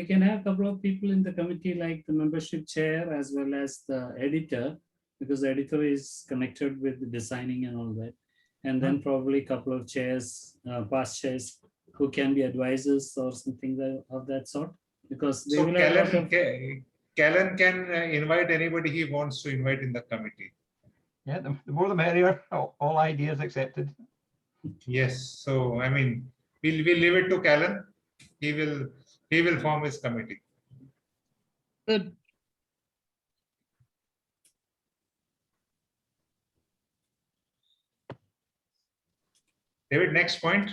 can have a couple of people in the committee, like the membership chair as well as the editor, because the editor is connected with the designing and all that. And then probably a couple of chairs, past chairs who can be advisors or something of that sort? Because they So will have a lot of, Callan can invite anybody he wants to invite in the committee. Yeah, the more the merrier. All ideas accepted. Yes. So I mean, we'll leave it to Callan. He will form his committee. Good. David, next point.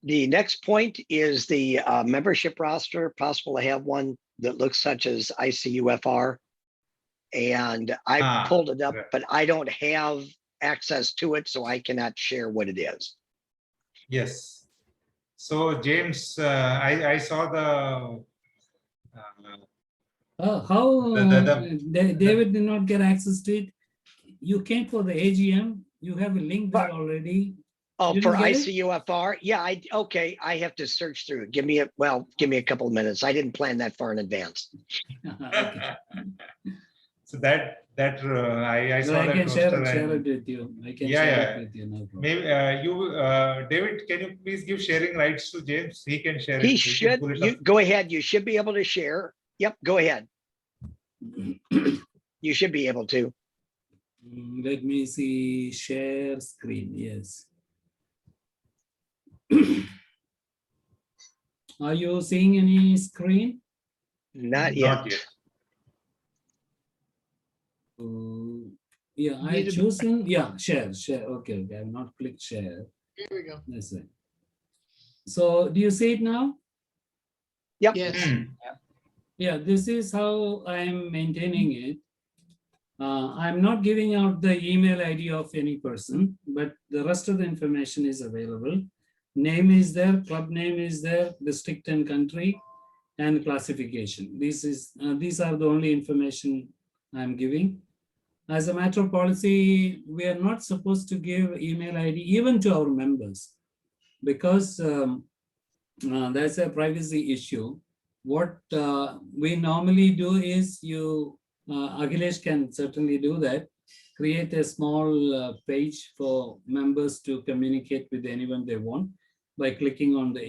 The next point is the membership roster, possible to have one that looks such as ICUFR. And I pulled it up, right. but I don't have access to it, so I cannot share what it is. Yes. So James, I saw the how the- David did not get access to it. You came for the AGM. You have a link there already. Oh, You for didn't get it? ICUFR? Yeah, okay. I have to search through it. Give me a couple of minutes. I didn't plan that far in advance. Okay. so that I Well, saw I that can share roster it and with you. I can Yeah, share yeah. it with you. No problem. maybe David, can you please give sharing rights to James? He can share it. He can should. pull it You up. go ahead. You should be able to share. Yep, go ahead. You should be able to. Let me see. Share screen. Yes. Are you seeing any screen? Not yet. Not yet. Yeah, I Need to- chosen. Yeah, share. Okay. I have not clicked share. Here we go. That's it. So do you see it now? Yep. Yes. Yeah, this is how I am maintaining it. I'm not giving out the email ID of any person, but the rest of the information is available. Name is there, club name is there, district and country, and classification. These are the only information I'm giving. As a matter of policy, we are not supposed to give email ID even to our members, because that's a privacy issue. What we normally do is Akhilesh can certainly do that, create a small page for members to communicate with anyone they want by clicking on the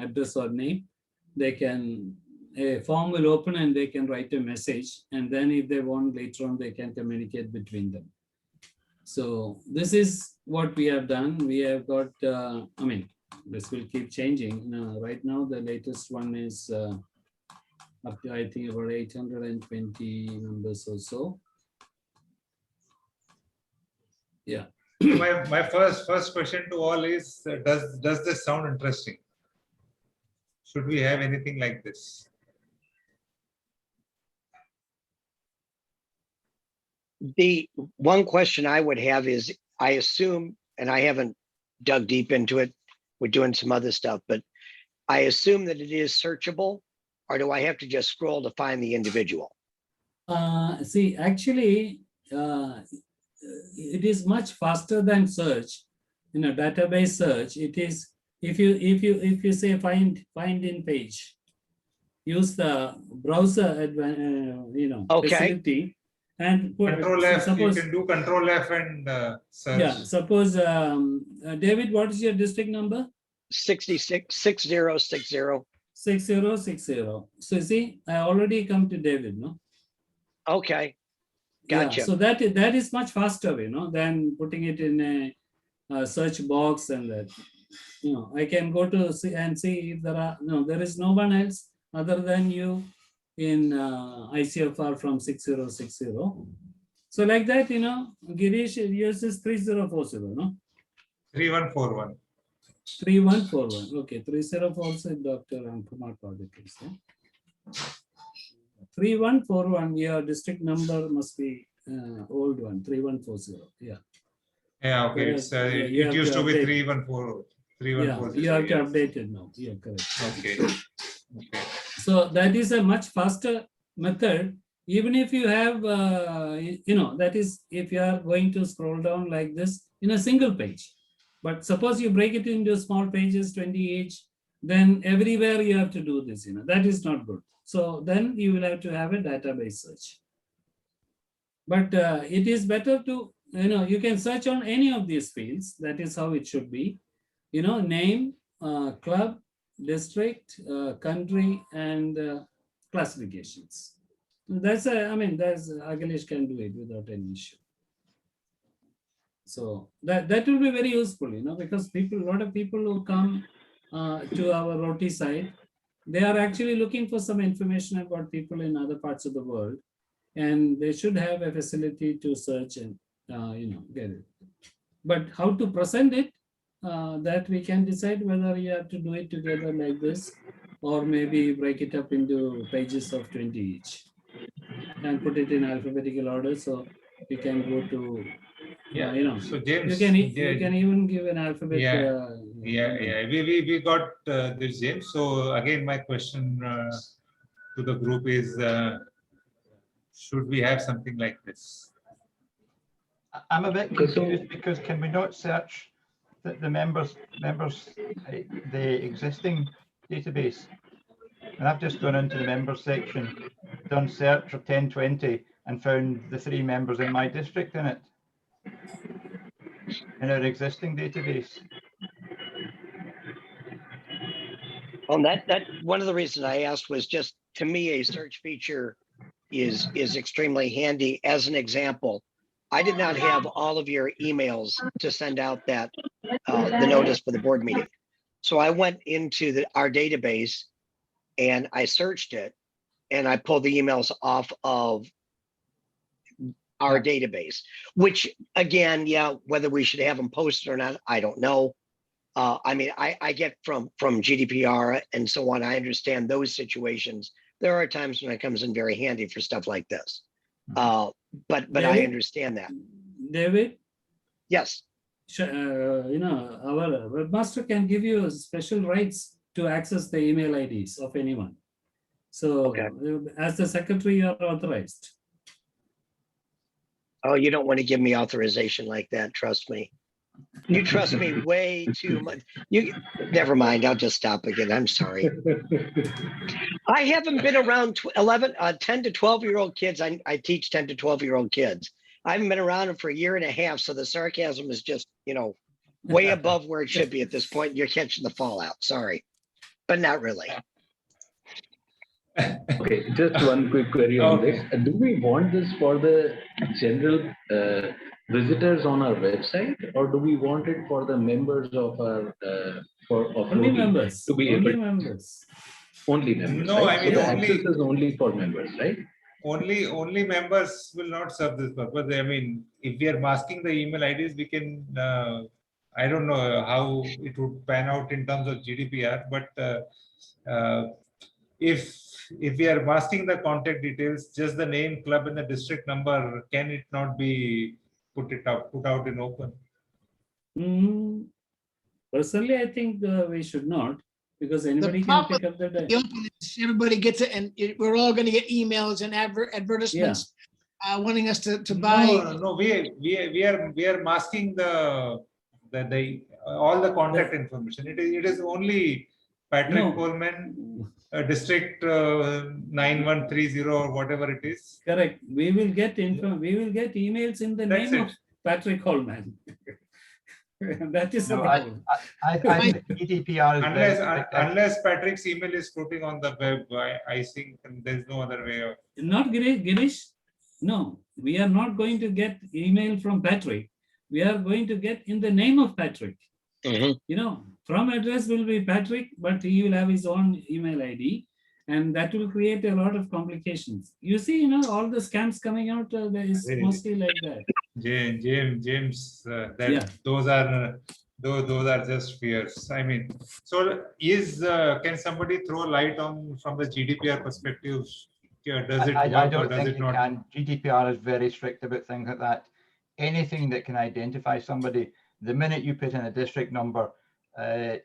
address or name. They can, a form will open and they can write a message, and then if they want later on, they can communicate between them. So this is what we have done. We have got, this will keep changing. Right now, the latest one is up to, I think, about 820 members or so. Yeah. My first question to all is, does this sound interesting? Should we have anything like this? The one question I would have is, I assume, and I haven't dug deep into it, we're doing some other stuff, but I assume that it is searchable, or do I have to just scroll to find the individual? See, actually, it is much faster than search. In a database search, it is, if you say find in page, use the browser Okay. facility, and put, Control F, suppose, you can do Control F and search. yeah, suppose David, what is your district number? 6060. 6060. So see, I already come to David, no? Okay, Yeah, gotcha. so that is much faster, than putting it in a search box, and that. I can go to see if there is no one else other than you in ICFR from 6060. So like that, Girish, yours is 3040, no? 3141. 3141. Okay, 3040, Dr. Ramkumar project is there. 3141, your district number must be old one, 3140. Yeah. Yeah, okay. Whereas, It you have used to be update. 3140. Yeah, 3140. you have to Yeah. update it now. Yeah, correct. Okay. Okay. So that is a much faster method. Even if you have, that is, if you are going to scroll down like this in a single page. But suppose you break it into small pages, 20 each, then everywhere you have to do this, that is not good. So then you will have to have a database search. But it is better to, you can search on any of these fields. That is how it should be. name, club, district, country, and classifications. That's Akhilesh can do it without any issue. So that will be very useful, because a lot of people who come to our ROTI site, they are actually looking for some information about people in other parts of the world, and they should have a facility to search and get it. But how to present it, that we can decide whether you have to do it together like this, or maybe break it up into pages of 20 each and put it in alphabetical order, so we can go to So James, you can even give an alphabet. We got this, James. So again, my question to the group is, should we have something like this? I'm a bit confused because can we not search the members, the existing database? And I've just gone into the members section, done search for 1020 and found the 3 members in my district in it, in our existing database. Well, that one of the reasons I asked was just, to me, a search feature is extremely handy. As an example, I did not have all of your emails to send out that the notice for the board meeting. So I went into our database and I searched it, and I pulled the emails off of our database, which again, whether we should have them posted or not, I don't know. I get from GDPR and so on. I understand those situations. There are times when it comes in very handy for stuff like this. But David? I understand that. David, Yes. our webmaster can give you special rights to access the email IDs of anyone. So Okay. As the secretary, you are authorized. Oh, you don't want to give me authorization like that. Trust me. You trust me way too much. Never mind. I'll just stop again. I'm sorry. I haven't been around 10 to 12-year-old kids. I teach 10 to 12-year-old kids. I haven't been around them for a year and a half. So the sarcasm is just, way above where it should be at this point. You're catching the fallout. Sorry, but not really. Okay, just one quick query on this. Do we want this for the general visitors on our website, or do we want it for the members of our Only ROTI members. to be Only able? members. Only members. No, right? I mean, so the only- access is only for members, right? Only members will not serve this purpose. I mean, if we are masking the email IDs, we can. I don't know how it would pan out in terms of GDPR, but if we are masking the contact details, just the name, club, and the district number, can it not be put out in open? Personally, I think we should not, because anybody can problem pick up the data. The open is everybody gets it, and we're all going to get emails and advertisements wanting us to buy. No. We are masking the all the contact information. It is only Patrick No. Coleman, district 9130 or whatever it is. Correct. We will get emails in the That's name it. of Patrick Coleman. That is the No, problem. I think GDPR is very strict. Unless Patrick's email is floating on the web, I think there's no other way of. Not Girish. No, we are not going to get email from Patrick. We are going to get in the name of Patrick. From address will be Patrick, but he will have his own email ID, and that will create a lot of complications. You see, all the scams coming out, there is mostly like that. James, those are just fears. I mean, so can somebody throw light on from the GDPR perspective? Does it work I or don't does think it you not? can. GDPR is very strict about things like that. Anything that can identify somebody, the minute you put in a district number,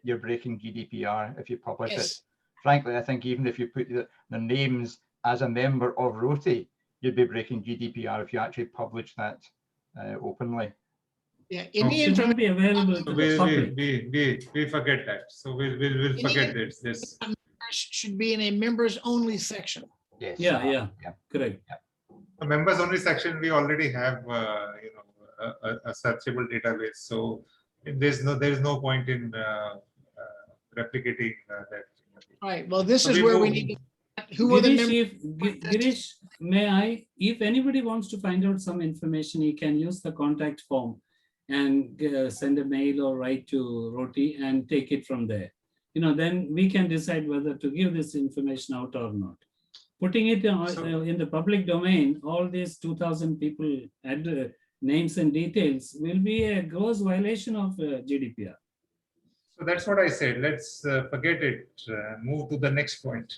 you're breaking GDPR if you publish it. Frankly, I think even if you put the names as a member of ROTI, you'd be breaking GDPR if you actually publish that openly. Yeah, It should not be available to the public. We forget that. So we'll forget this. Should be in a members only section. Yes. Yeah. Correct. The members only section, we already have a searchable database. So there is no point in replicating that. All right, well, this So is we where we move- need to, who are the Girish, members? Girish, may I, if anybody wants to find out some information, he can use the contact form and send a mail or write to ROTI and take it from there. Then we can decide whether to give this information out or not. Putting it in the public domain, all these 2,000 people names and details will be a gross violation of GDPR. So that's what I said. Let's forget it. Move to the next point.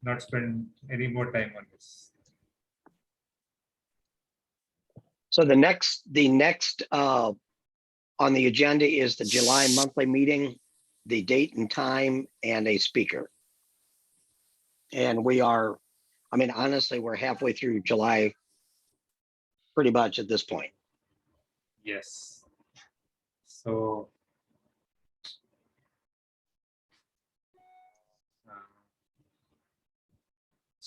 Not spend any more time on this. So the next on the agenda is the July monthly meeting, the date and time, and a speaker. And we are, I mean, honestly, we're halfway through July pretty much at this point. Yes. So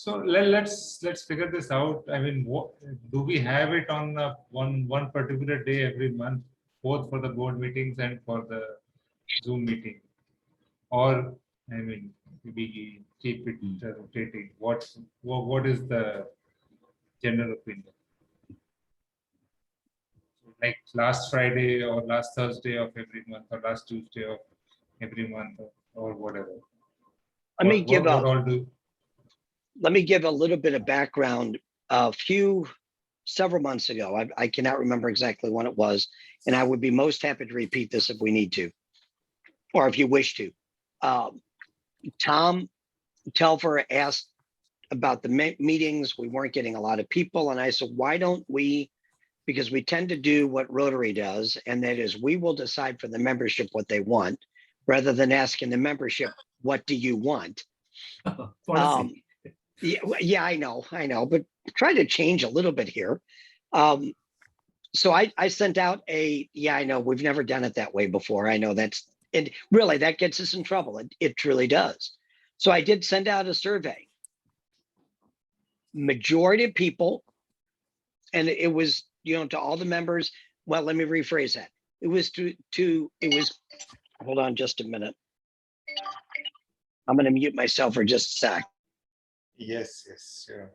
let's figure this out. I mean, what do we have it on one particular day every month, both for the board meetings and for the Zoom meeting, or I mean, we keep it rotating? What is the general opinion? Like last Friday or last Thursday of every month or last Tuesday of every month or whatever. Let me give what all do? Let me give a little bit of background. Several months ago, I cannot remember exactly when it was, and I would be most happy to repeat this if we need to, or if you wish to. Tom Telfer asked about the meetings. We weren't getting a lot of people, and I said, why don't we, because we tend to do what Rotary does, and that is we will decide for the membership what they want, rather than asking the membership, what do you want? Yeah, I know, but try to change a little bit here. So I sent out I know, we've never done it that way before. I know and really that gets us in trouble. It truly does. So I did send out a survey. Majority of people, and it was, to all the members. Well, let me rephrase that. It was hold on just a minute. I'm going to mute myself for just a sec. Yes, sure.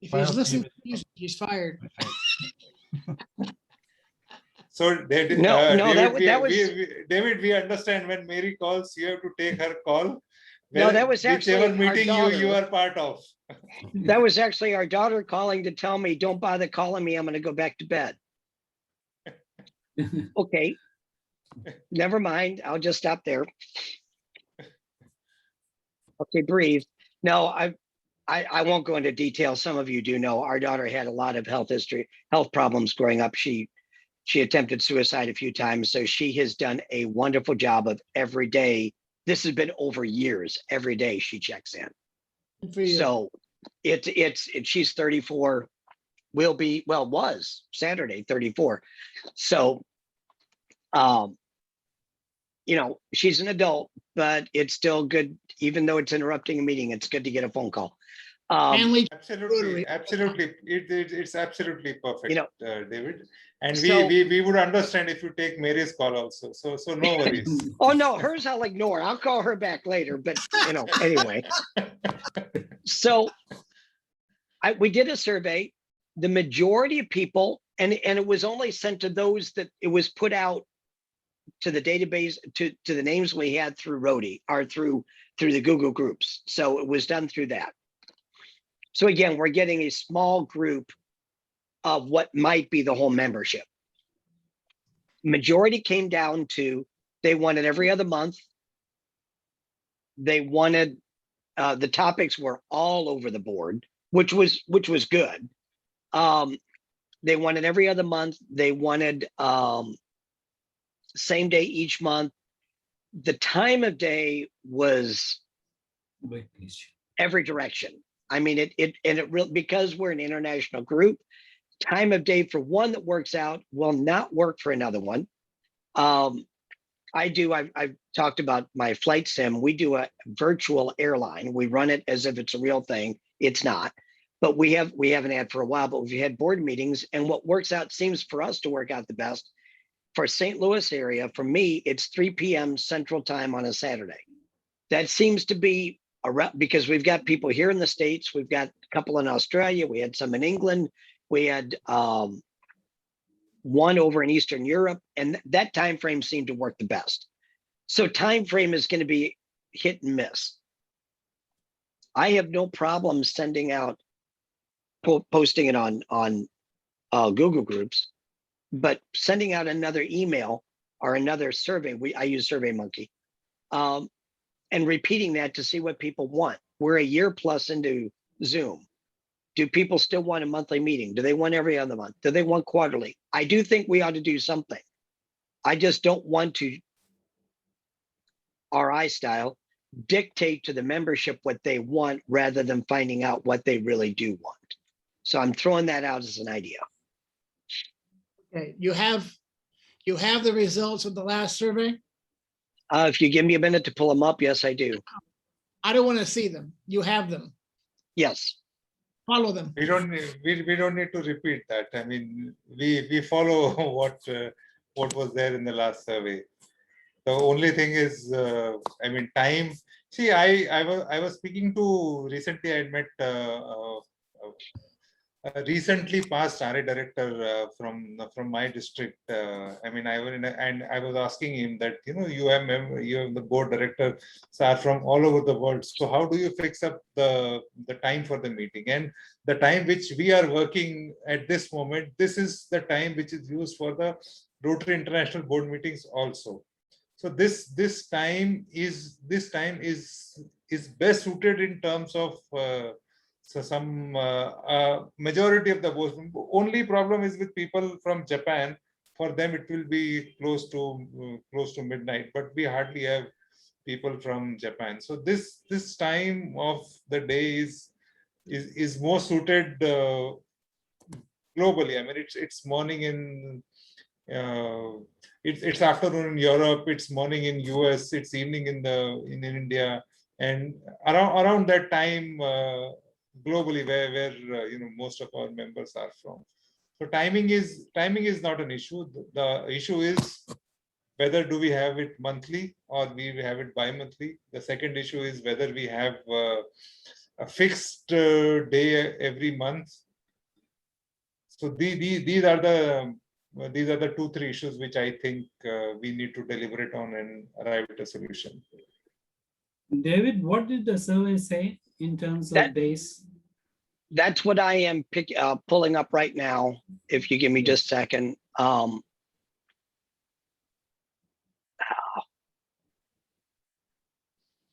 If he's listening to music, he's fired. So David, we understand when Mary calls, you have to take her call. No, that was actually whichever our meeting daughter. you are part of. That was actually our daughter calling to tell me, don't bother calling me. I'm going to go back to bed. Okay. Never mind. I'll just stop there. Okay, breathe. No, I won't go into detail. Some of you do know our daughter had a lot of health problems growing up. She attempted suicide a few times. So she has done a wonderful job of every day. This has been over years. Every day she checks in. So she's 34, was Saturday 34. So, she's an adult, but it's still good. Even though it's interrupting a meeting, it's good to get a phone call. Family. Absolutely. It's absolutely perfect, David. And So- we would understand if you take Mary's call also. So no worries. Oh no, hers I'll ignore. I'll call her back later. But anyway. So we did a survey. The majority of people, and it was only sent to those that it was put out to the database, to the names we had through ROTI or through the Google groups. So it was done through that. So again, we're getting a small group of what might be the whole membership. Majority came down to they wanted every other month. They wanted the topics were all over the board, which was good. They wanted every other month. They wanted same day each month. The time of day was every direction. I mean, it really, because we're an international group, time of day for one that works out will not work for another one. I've talked about my flight sim. We do a virtual airline. We run it as if it's a real thing. It's not, but we haven't had for a while, but we've had board meetings, and what works out seems for us to work out the best. For St. Louis area, for me, it's 3 p.m. Central Time on a Saturday. That seems to be because we've got people here in the States, we've got a couple in Australia, we had some in England, we had one over in Eastern Europe, and that time frame seemed to work the best. So time frame is going to be hit and miss. I have no problem sending out, posting it on Google Groups, but sending out another email or another survey. I use SurveyMonkey, and repeating that to see what people want. We're a year plus into Zoom. Do people still want a monthly meeting? Do they want every other month? Do they want quarterly? I do think we ought to do something. I just don't want to, RI style, dictate to the membership what they want rather than finding out what they really do want. So I'm throwing that out as an idea. Okay, you have the results of the last survey? If you give me a minute to pull them up, yes, I do. I don't want to see them. You have them. Yes. Follow them. We don't need to repeat that. I mean, we follow what was there in the last survey. The only thing is, I mean, time. See, I was speaking to recently. I had met a recently passed RA director from my district. I mean, I was asking him that, you know, you have the board directors are from all over the world. So how do you fix up the time for the meeting? And the time which we are working at this moment, this is the time which is used for the Rotary International Board meetings also. So this time is best suited in terms of so some majority of the boards. Only problem is with people from Japan. For them, it will be close to midnight. But we hardly have people from Japan. So this time of the day is more suited globally. I mean, it's morning in it's afternoon in Europe. It's morning in US. It's evening in India, and around that time. Globally, where you know, most of our members are from. So timing is not an issue. The issue is whether do we have it monthly or we have it bi-monthly. The second issue is whether we have a fixed day every month. So these are the 2-3 issues which I think we need to deliberate on and arrive at a solution. David, what did the survey say in terms of days? That's what I am pulling up right now. If you give me just a second. Well,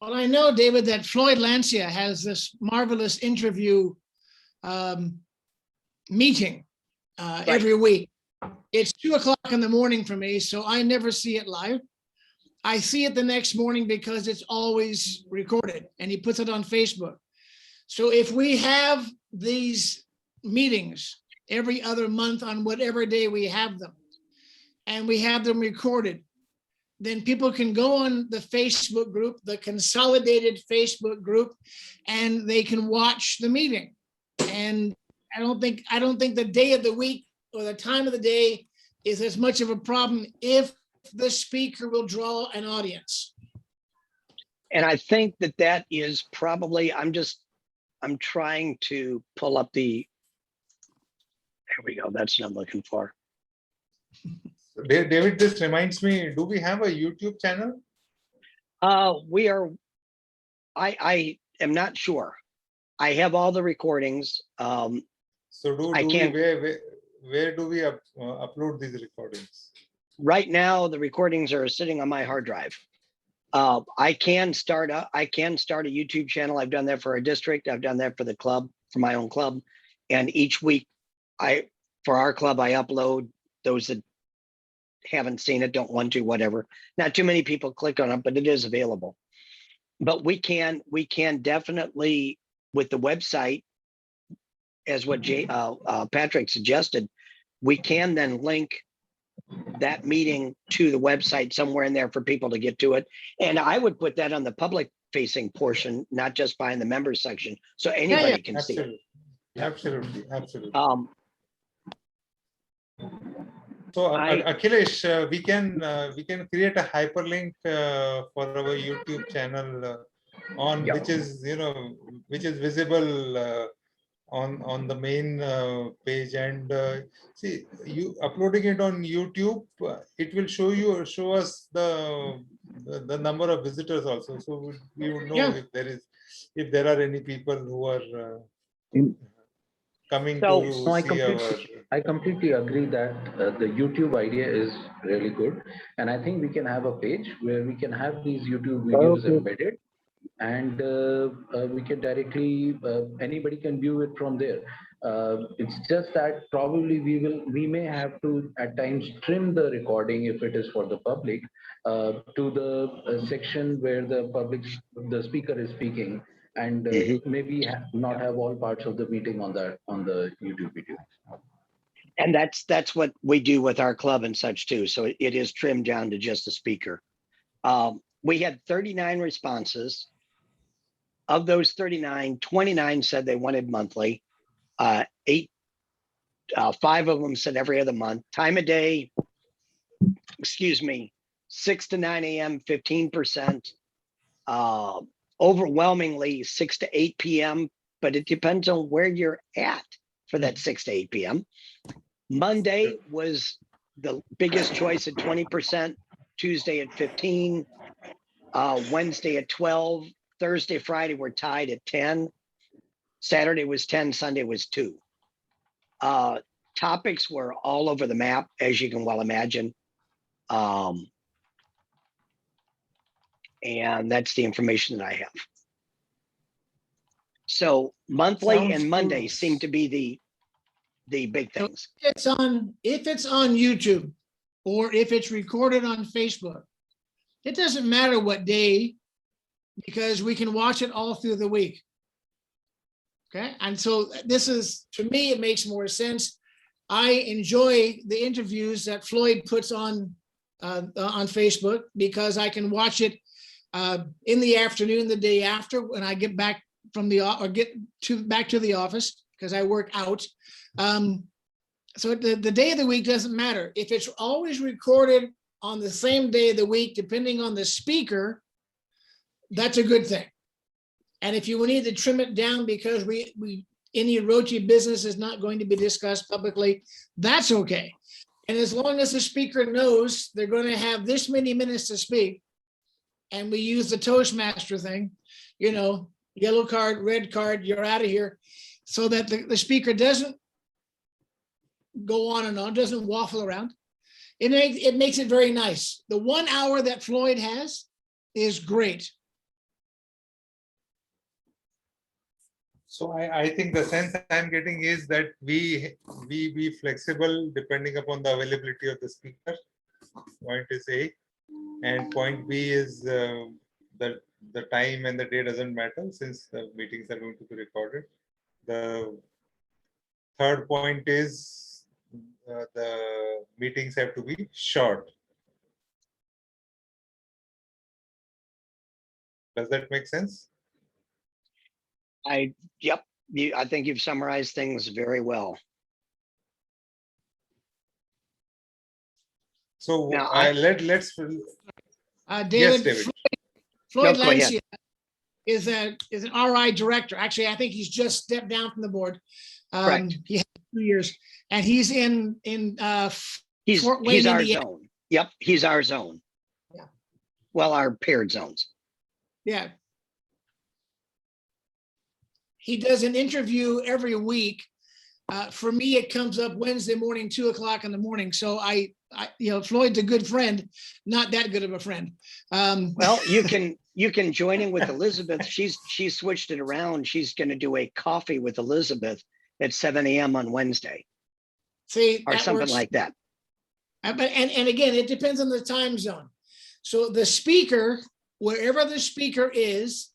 I know, David, that Floyd Lancia has this marvelous interview meeting every week. It's 2:00 in the morning for me, so I never see it live. I see it the next morning because it's always recorded, and he puts it on Facebook. So if we have these meetings every other month on whatever day we have them, and we have them recorded, then people can go on the Facebook group, the consolidated Facebook group, and they can watch the meeting. And I don't think the day of the week or the time of the day is as much of a problem if the speaker will draw an audience. And I think that is probably, I'm trying to pull up there we go. That's what I'm looking for. David, this reminds me, do we have a YouTube channel? I am not sure. I have all the recordings. So where do we upload these recordings? Right now, the recordings are sitting on my hard drive. I can start a YouTube channel. I've done that for a district. I've done that for the club, for my own club. And each week, for our club, I upload those that haven't seen it, don't want to, whatever. Not too many people click on it, but it is available. But we can definitely, with the website, as what Patrick suggested, we can then link that meeting to the website somewhere in there for people to get to it. And I would put that on the public facing portion, not just by in the members section, so anybody can see it. Absolutely, absolutely. So Akhilesh, we can create a hyperlink for our YouTube channel on which is visible on the main page, and see, you uploading it on YouTube, it will show us the number of visitors also, so we would know if there are any people who are coming to see I completely agree that the YouTube idea is really good, and I think we can have a page where we can have these YouTube videos embedded, and we can directly anybody can view it from there. It's just that probably we may have to at times trim the recording if it is for the public to the section where the speaker is speaking, and maybe not have all parts of the meeting on the YouTube video. And that's what we do with our club and such too. So it is trimmed down to just the speaker. We had 39 responses. Of those 39, 29 said they wanted monthly. 5 of them said every other month. Time of day, 6 to 9 a.m., 15%. Overwhelmingly 6 to 8 p.m., but it depends on where you're at for that 6 to 8 p.m. Monday was the biggest choice at 20%, Tuesday at 15, Wednesday at 12, Thursday, Friday were tied at 10, Saturday was 10, Sunday was 2. Topics were all over the map, as you can well imagine. And that's the information that I have. So monthly and Monday seem to be the big things. If it's on YouTube or if it's recorded on Facebook, it doesn't matter what day, because we can watch it all through the week. Okay, and so this is, to me, it makes more sense. I enjoy the interviews that Floyd puts on Facebook, because I can watch it in the afternoon, the day after, when I get back from back to the office, because I work out. So the day of the week doesn't matter. If it's always recorded on the same day of the week, depending on the speaker, that's a good thing. And if you need to trim it down because any ROTI business is not going to be discussed publicly, that's okay. And as long as the speaker knows they're going to have this many minutes to speak, and we use the Toastmaster thing, yellow card, red card, you're out of here, so that the speaker doesn't go on and on, doesn't waffle around. It makes it very nice. The 1 hour that Floyd has is great. So I think the sense I'm getting is that we be flexible depending upon the availability of the speaker. Point is A, and point B is the time and the day doesn't matter, since the meetings are going to be recorded. The third point is the meetings have to be short. Does that make sense? Yep. I think you've summarized things very well. So Now, let's David, yes, David. Floyd No, go ahead. Lancia is an RI director. Actually, I think he's just stepped down from the board. Correct. He had 2 years, and he's in He's Fort Wayne, our Indiana. zone. Yep, he's our zone. Yeah. Well, our paired zones. Yeah. He does an interview every week. For me, it comes up Wednesday morning, 2 o'clock in the morning. So Floyd's a good friend, not that good of a friend. Well, you can join in with Elizabeth. She's switched it around. She's going to do a coffee with Elizabeth at 7 a.m. on Wednesday. See, or something works. like that. But and again, it depends on the time zone. So the speaker, wherever the speaker is,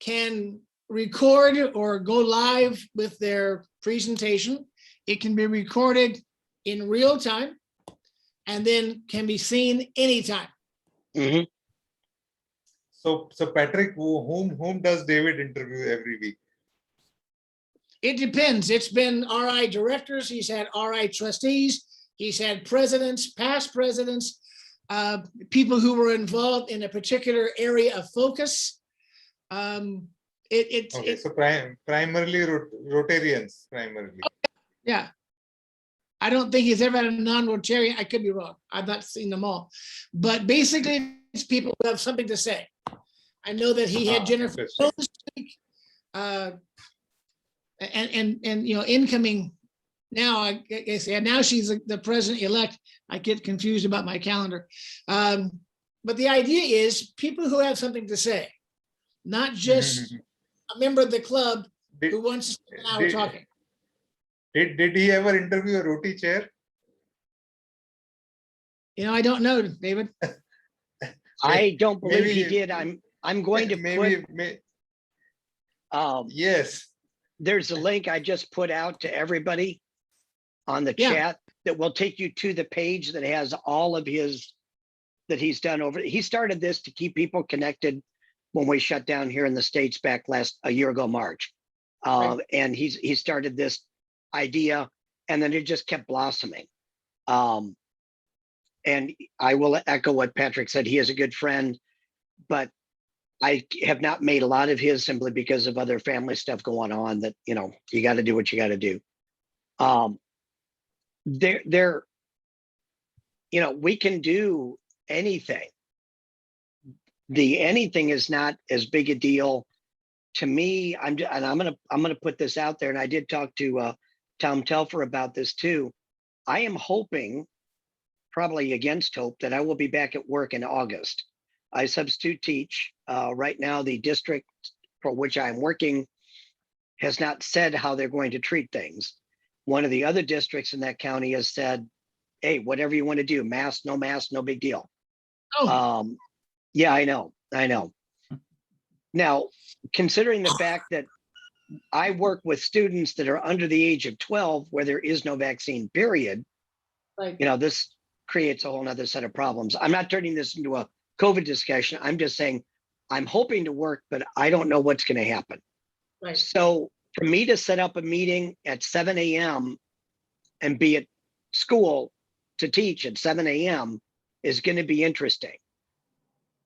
can record or go live with their presentation. It can be recorded in real time and then can be seen anytime. Mhm. So Patrick, whom does David interview every week? It depends. It's been RI directors. He's had RI trustees. He's had presidents, past presidents, people who were involved in a particular area of focus. Okay, so primarily Rotarians, primarily. Yeah. I don't think he's ever had a non-Rotarian. I could be wrong. I've not seen them all. But basically, it's people who have something to say. I know that he had Jennifer interesting. this week. And you know, incoming now, I guess, yeah, now she's the president-elect. I get confused about my calendar. But the idea is people who have something to say, not just a member of the club who wants to spend an hour talking. Did he ever interview a ROTI chair? You know, I don't know, David. I don't believe he Maybe- did. I'm going to put, yes. there's a link I just put out to everybody on the Yeah. chat that will take you to the page that has all of his, that he's done over. He started this to keep people connected when we shut down here in the States back a year ago, March. Right. And he started this idea and then it just kept blossoming. And I will echo what Patrick said. He is a good friend, but I have not made a lot of his simply because of other family stuff going on that, you know, you got to do what you got to do. There, you know, we can do anything. The anything is not as big a deal to me. I'm gonna put this out there, and I did talk to Tom Telfer about this too. I am hoping, probably against hope, that I will be back at work in August. I substitute teach. Right now, the district for which I'm working has not said how they're going to treat things. One of the other districts in that county has said, hey, whatever you want to do, mask, no big deal. Oh, Yeah, I know. Now, considering the fact that I work with students that are under the age of 12, where there is no vaccine, period, right. you know, this creates a whole nother set of problems. I'm not turning this into a COVID discussion. I'm just saying, I'm hoping to work, but I don't know what's going to happen. Right. So for me to set up a meeting at 7 a.m. and be at school to teach at 7 a.m. is going to be interesting.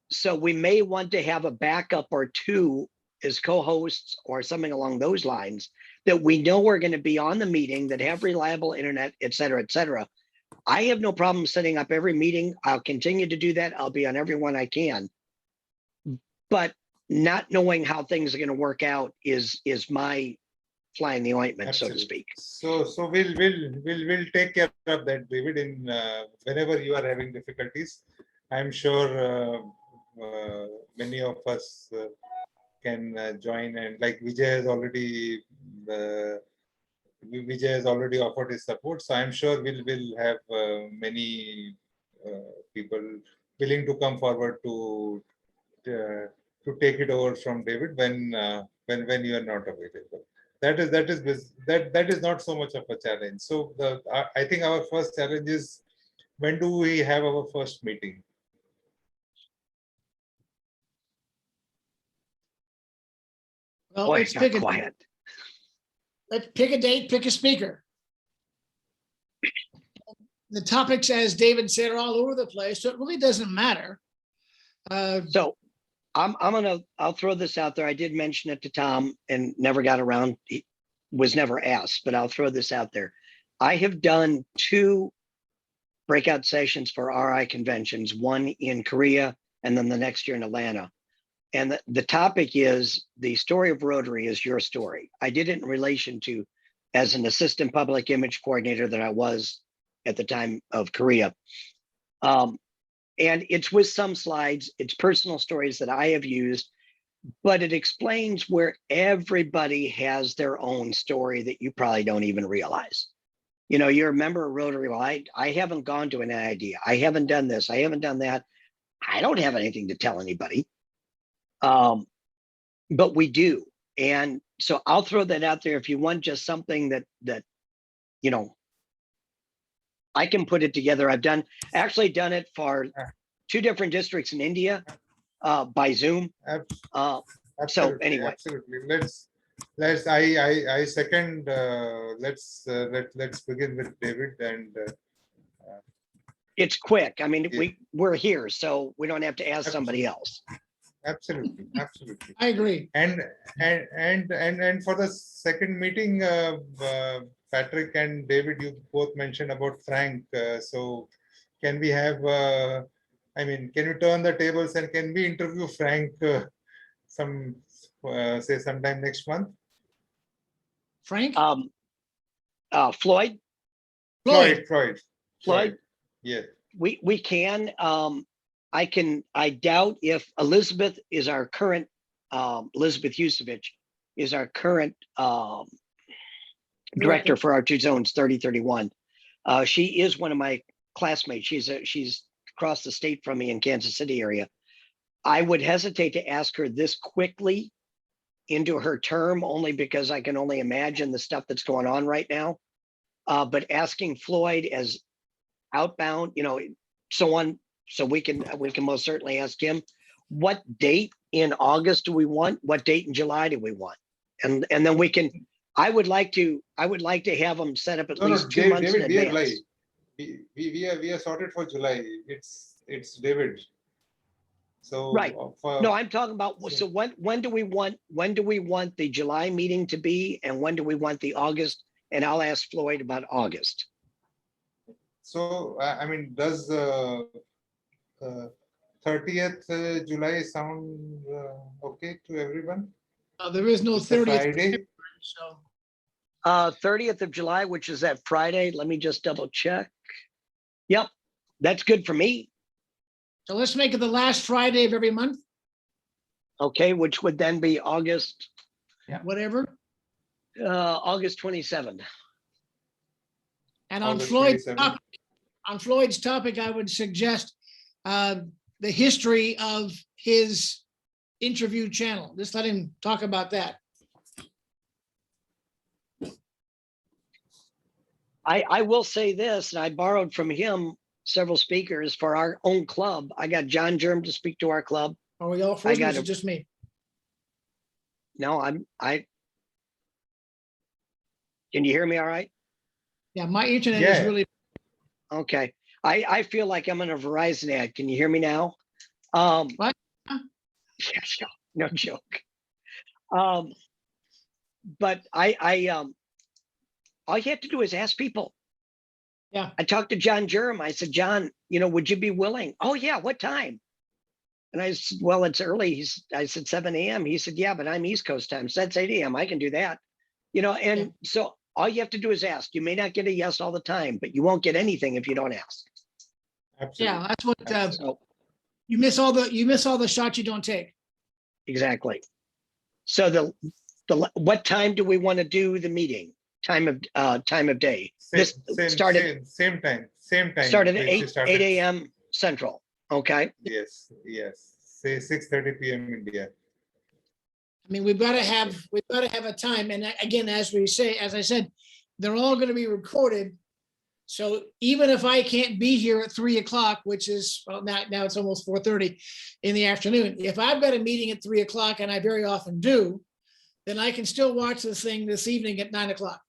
So we may want to have a backup or two as co-hosts or something along those lines that we know we're going to be on the meeting, that have reliable internet, et cetera, et cetera. I have no problem setting up every meeting. I'll continue to do that. I'll be on every one I can. But not knowing how things are going to work out is my fly in the ointment, so to Absolutely. speak. So we'll take care of that, David. In whenever you are having difficulties, I'm sure many of us can join, and like Vijay has already offered his support. So I'm sure we'll have many people willing to come forward to take it over from David when you are not available. That is not so much of a challenge. So I think our first challenge is, when do we have our first meeting? Well, Boy, let's it got pick a quiet. let's pick a date, pick a speaker. The topics, as David said, are all over the place, so it really doesn't matter. So I'll throw this out there. I did mention it to Tom and never got around. He was never asked, but I'll throw this out there. I have done 2 breakout sessions for RI conventions, one in Korea and then the next year in Atlanta. And the topic is, the story of Rotary is your story. I did it in relation to, as an assistant public image coordinator that I was at the time of Korea. And it's with some slides, it's personal stories that I have used, but it explains where everybody has their own story that you probably don't even realize. You know, you're a member of Rotary. Well, I haven't gone to an idea. I haven't done this. I haven't done that. I don't have anything to tell anybody. But we do. And so I'll throw that out there if you want just something that, you know, I can put it together. I've actually done it for 2 different districts in India by Zoom. So Absolutely, anyway. absolutely. I second. Let's begin with David and. It's quick. I mean, we're here, so we don't have to ask somebody else. Absolutely, absolutely. I agree. And for the second meeting, Patrick and David, you both mentioned about Frank. So can we have? I mean, can you turn the tables and can we interview Frank say sometime next month? Frank? Floyd? Floyd. Yeah. We can. I doubt if Elizabeth is our current, Elizabeth Yusevich is our current director for our 2 zones, 3031. She is one of my classmates. She's across the state from me in Kansas City area. I would hesitate to ask her this quickly into her term, only because I can only imagine the stuff that's going on right now. But asking Floyd as outbound, you know, so on, so we can most certainly ask him, what date in August do we want? What date in July do we want? And then we can. I would like to have them set up at least 2 months in advance. We are sorted for July. It's David. So right. No, I'm talking about. So when do we want the July meeting to be, and when do we want the August? And I'll ask Floyd about August. So I mean, does 30th July sound okay to everyone? There is no 30th. Friday. So 30th of July, which is that Friday. Let me just double check. Yep, that's good for me. So let's make it the last Friday of every month. Okay, which would then be August. Yeah. Whatever. August 27th. And on August Floyd's topic, I would suggest the history of his interview channel. Just let him talk about that. I will say this, and I borrowed from him several speakers for our own club. I got John Germ to speak to our club. Are we all for it, or is it just me? No, I. Can you hear me all right? Yeah, my internet is really. Okay. I feel like I'm in a Verizon ad. Can you hear me now? What? Yeah, no joke. But all you have to do is ask people. Yeah. I talked to John Germ. I said, John, you know, would you be willing? Oh yeah, what time? And I said, well, it's early. I said 7 a.m. He said, yeah, but I'm East Coast time. So that's 8 a.m. I can do that. You know, and so all you have to do is ask. You may not get a yes all the time, but you won't get anything if you don't ask. Absolutely. Yeah, that's what you miss all the shots you don't take. Exactly. So what time do we want to do the meeting? Time of day. Same time. Start at 8 a.m. Central. Okay. Yes. Say 6:30 p.m. India. I mean, we've got to have a time. And again, as I said, they're all going to be recorded. So even if I can't be here at 3 o'clock, which is, well, now it's almost 4:30 in the afternoon. If I've got a meeting at 3 o'clock, and I very often do, then I can still watch the thing this evening at 9 o'clock.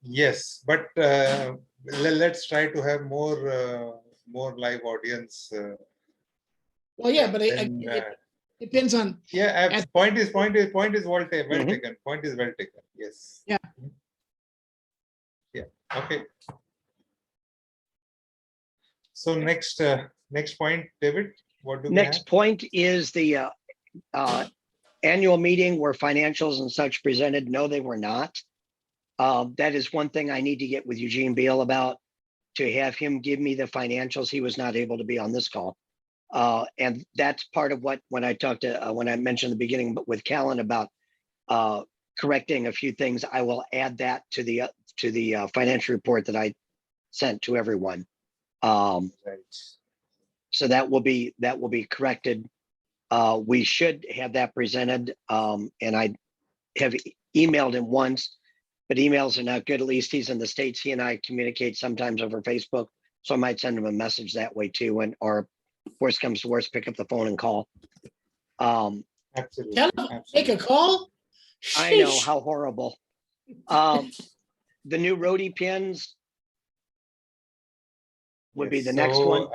Yes, but let's try to have more live audience. Well, yeah, but it depends on. Yeah, point is well taken. Point is well taken. Yes. Yeah. Yeah. Okay. So next point, David. What do we have? Next point is the annual meeting where financials and such presented. No, they were not. That is one thing I need to get with Eugene Beal about, to have him give me the financials. He was not able to be on this call. And that's part of when I talked to, when I mentioned in the beginning with Callan about correcting a few things, I will add that to the financial report that I sent to everyone. Right. So that will be corrected We should have that presented. And I have emailed him once, but emails are not good. At least he's in the States. He and I communicate sometimes over Facebook. So I might send him a message that way too. And, or worst comes to worst, pick up the phone and call. Absolutely. Tell them, make a call. I know, Sheesh. how horrible. The new ROTI pins would be the next one.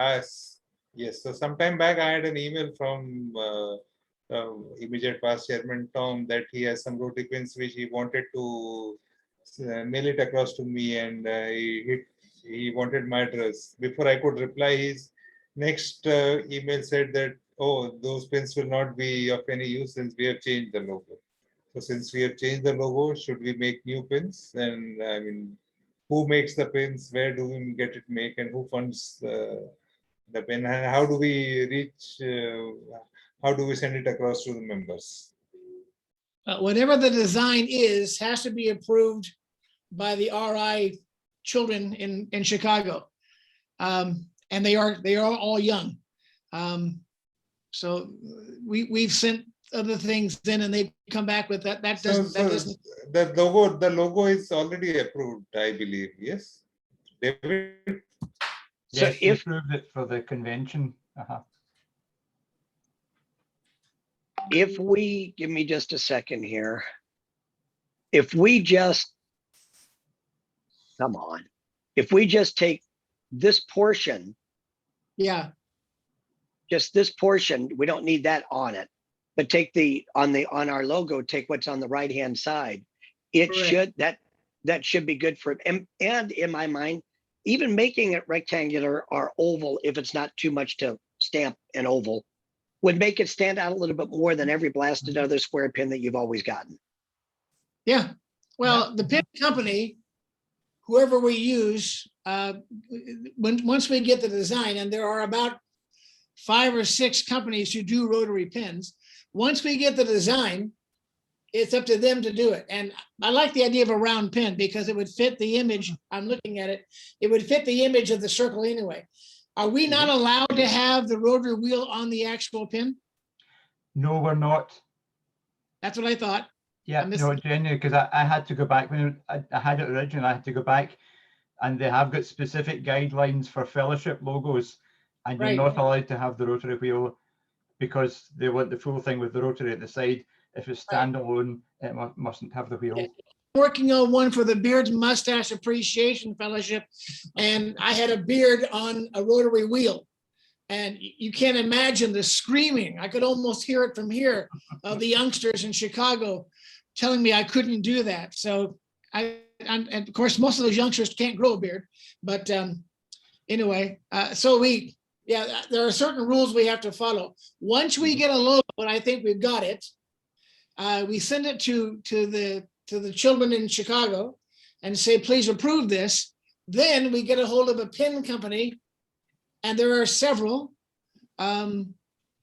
Yes, so sometime back I had an email from immediate past Chairman Tom that he has some ROTI pins which he wanted to mail it across to me, and he wanted my address. Before I could reply, his next email said that, oh, those pins will not be of any use since we have changed the logo. So since we have changed the logo, should we make new pins? And I mean, who makes the pins? Where do we get it made? And who funds the pin? And how do we reach? How do we send it across to the members? Whatever the design is, has to be approved by the RI children in Chicago. And they are all young. So we've sent other things in and they've come back with that. That doesn't, the logo is already approved, I believe. Yes, David. So Yes, we approved it for the convention. If we, give me just a second here. If we just, come on, if we just take this portion, yeah, just this portion, we don't need that on it. But take on our logo, take what's on the right-hand side. It Correct. should, that should be good for it. And in my mind, even making it rectangular or oval, if it's not too much to stamp an oval, would make it stand out a little bit more than every blasted other square pin that you've always gotten. yeah. Well, the pin company, whoever we use, once we get the design, and there are about 5 or 6 companies who do rotary pins. Once we get the design, it's up to them to do it. And I like the idea of a round pin because it would fit the image. I'm looking at it. It would fit the image of the circle anyway. Are we not allowed to have the rotary wheel on the actual pin? No, we're not. That's what I thought. Yeah, no, genuinely, because I had to go back when I had it originally. I had to go back, and they have got specific guidelines for fellowship logos, and you're Right. not allowed to have the rotary wheel because they want the full thing with the rotary at the side. If it's standalone, it mustn't have the wheel. Yeah. Working on one for the Beard and Mustache Appreciation Fellowship, and I had a beard on a rotary wheel. And you can't imagine the screaming. I could almost hear it from here of the youngsters in Chicago telling me I couldn't do that. So and of course, most of those youngsters can't grow a beard. But anyway, so there are certain rules we have to follow. Once we get a logo, and I think we've got it, we send it to the children in Chicago and say, please approve this. Then we get a hold of a pin company, and there are several.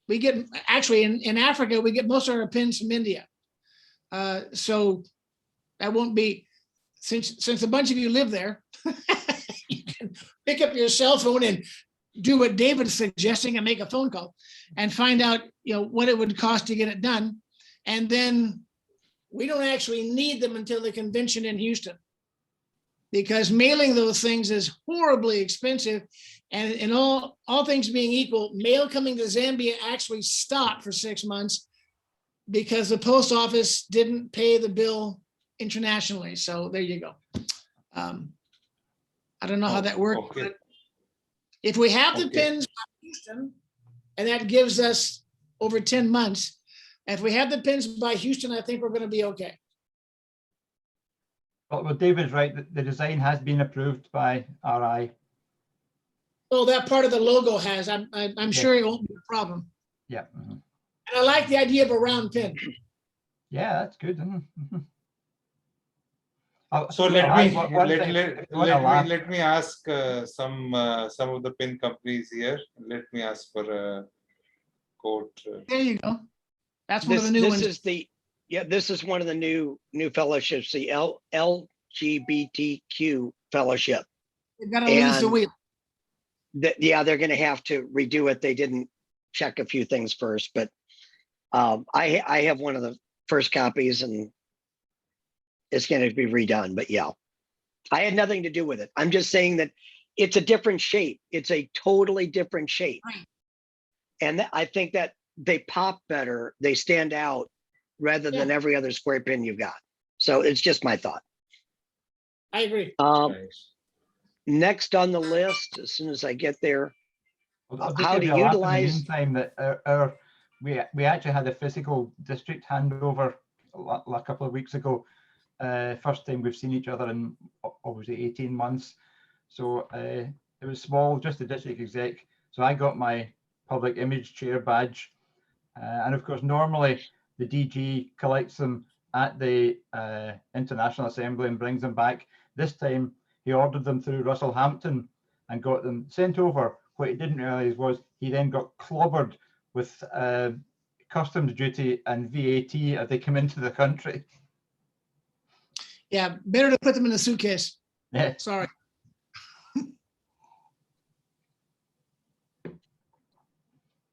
We get, actually in Africa, we get most of our pins from India. So that won't be, since a bunch of you live there, you can pick up your cell phone and do what David's suggesting and make a phone call and find out, what it would cost to get it done. And then we don't actually need them until the convention in Houston, because mailing those things is horribly expensive. And in all things being equal, mail coming to Zambia actually stopped for 6 months because the post office didn't pay the bill internationally. So there you go. I don't know how that works. Okay. But if we have the Okay. pins by Houston, and that gives us over 10 months, if we have the pins by Houston, I think we're going to be okay. Well, David's right. The design has been approved by RI. Oh, that part of the logo has. I'm sure it won't be a problem. Yeah. And I like the idea of a round pin. Yeah, that's good. So let me ask some of the pin companies here. Let me ask for a quote. There you go. That's one of the new ones. This is one of the new fellowships, the LGBTQ fellowship. They've got to lose the wheel. They're going to have to redo it. They didn't check a few things first, but I have one of the first copies and it's going to be redone, but yeah, I had nothing to do with it. I'm just saying that it's a different shape. It's a totally different shape. Right. And I think that they pop better. They stand out rather than Yeah. every other square pin you've got. So it's just my thought. I agree. Next on the list, as soon as I get there, I'll just how give to you a laugh in utilize. the meantime that we actually had a physical district handover a couple of weeks ago. First time we've seen each other in obviously 18 months. So it was small, just the district exec. So I got my public image chair badge. And of course, normally the DG collects them at the International Assembly and brings them back. This time he ordered them through Russell Hampton and got them sent over. What he didn't realize was he then got clobbered with customs duty and VAT as they come into the country. Yeah, better to put them in a suitcase. Yeah. Sorry.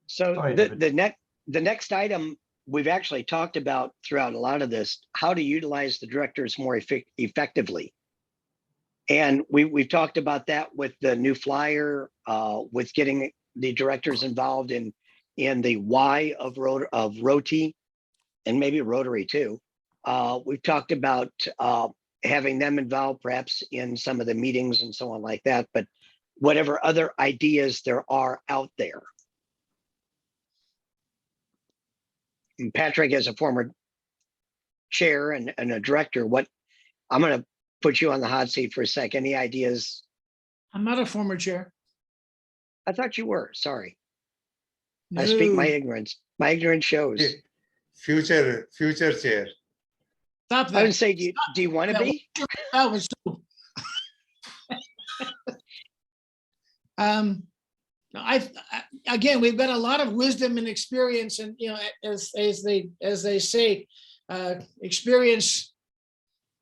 So Sorry, the next item we've actually talked about throughout a lot of this, how to utilize the directors more effectively. And we've talked about that with the new flyer, with getting the directors involved in the why of ROTI and maybe Rotary too. We've talked about having them involved perhaps in some of the meetings and so on like that, but whatever other ideas there are out there. And Patrick, as a former chair and a director, I'm going to put you on the hot seat for a sec. Any ideas? I'm not a former chair. I thought you were. Sorry. I speak my No. ignorance. My ignorance shows. Future chair. Stop I that. would say, do you want to That be? That was so. Again, we've got a lot of wisdom and experience, and as they say, experience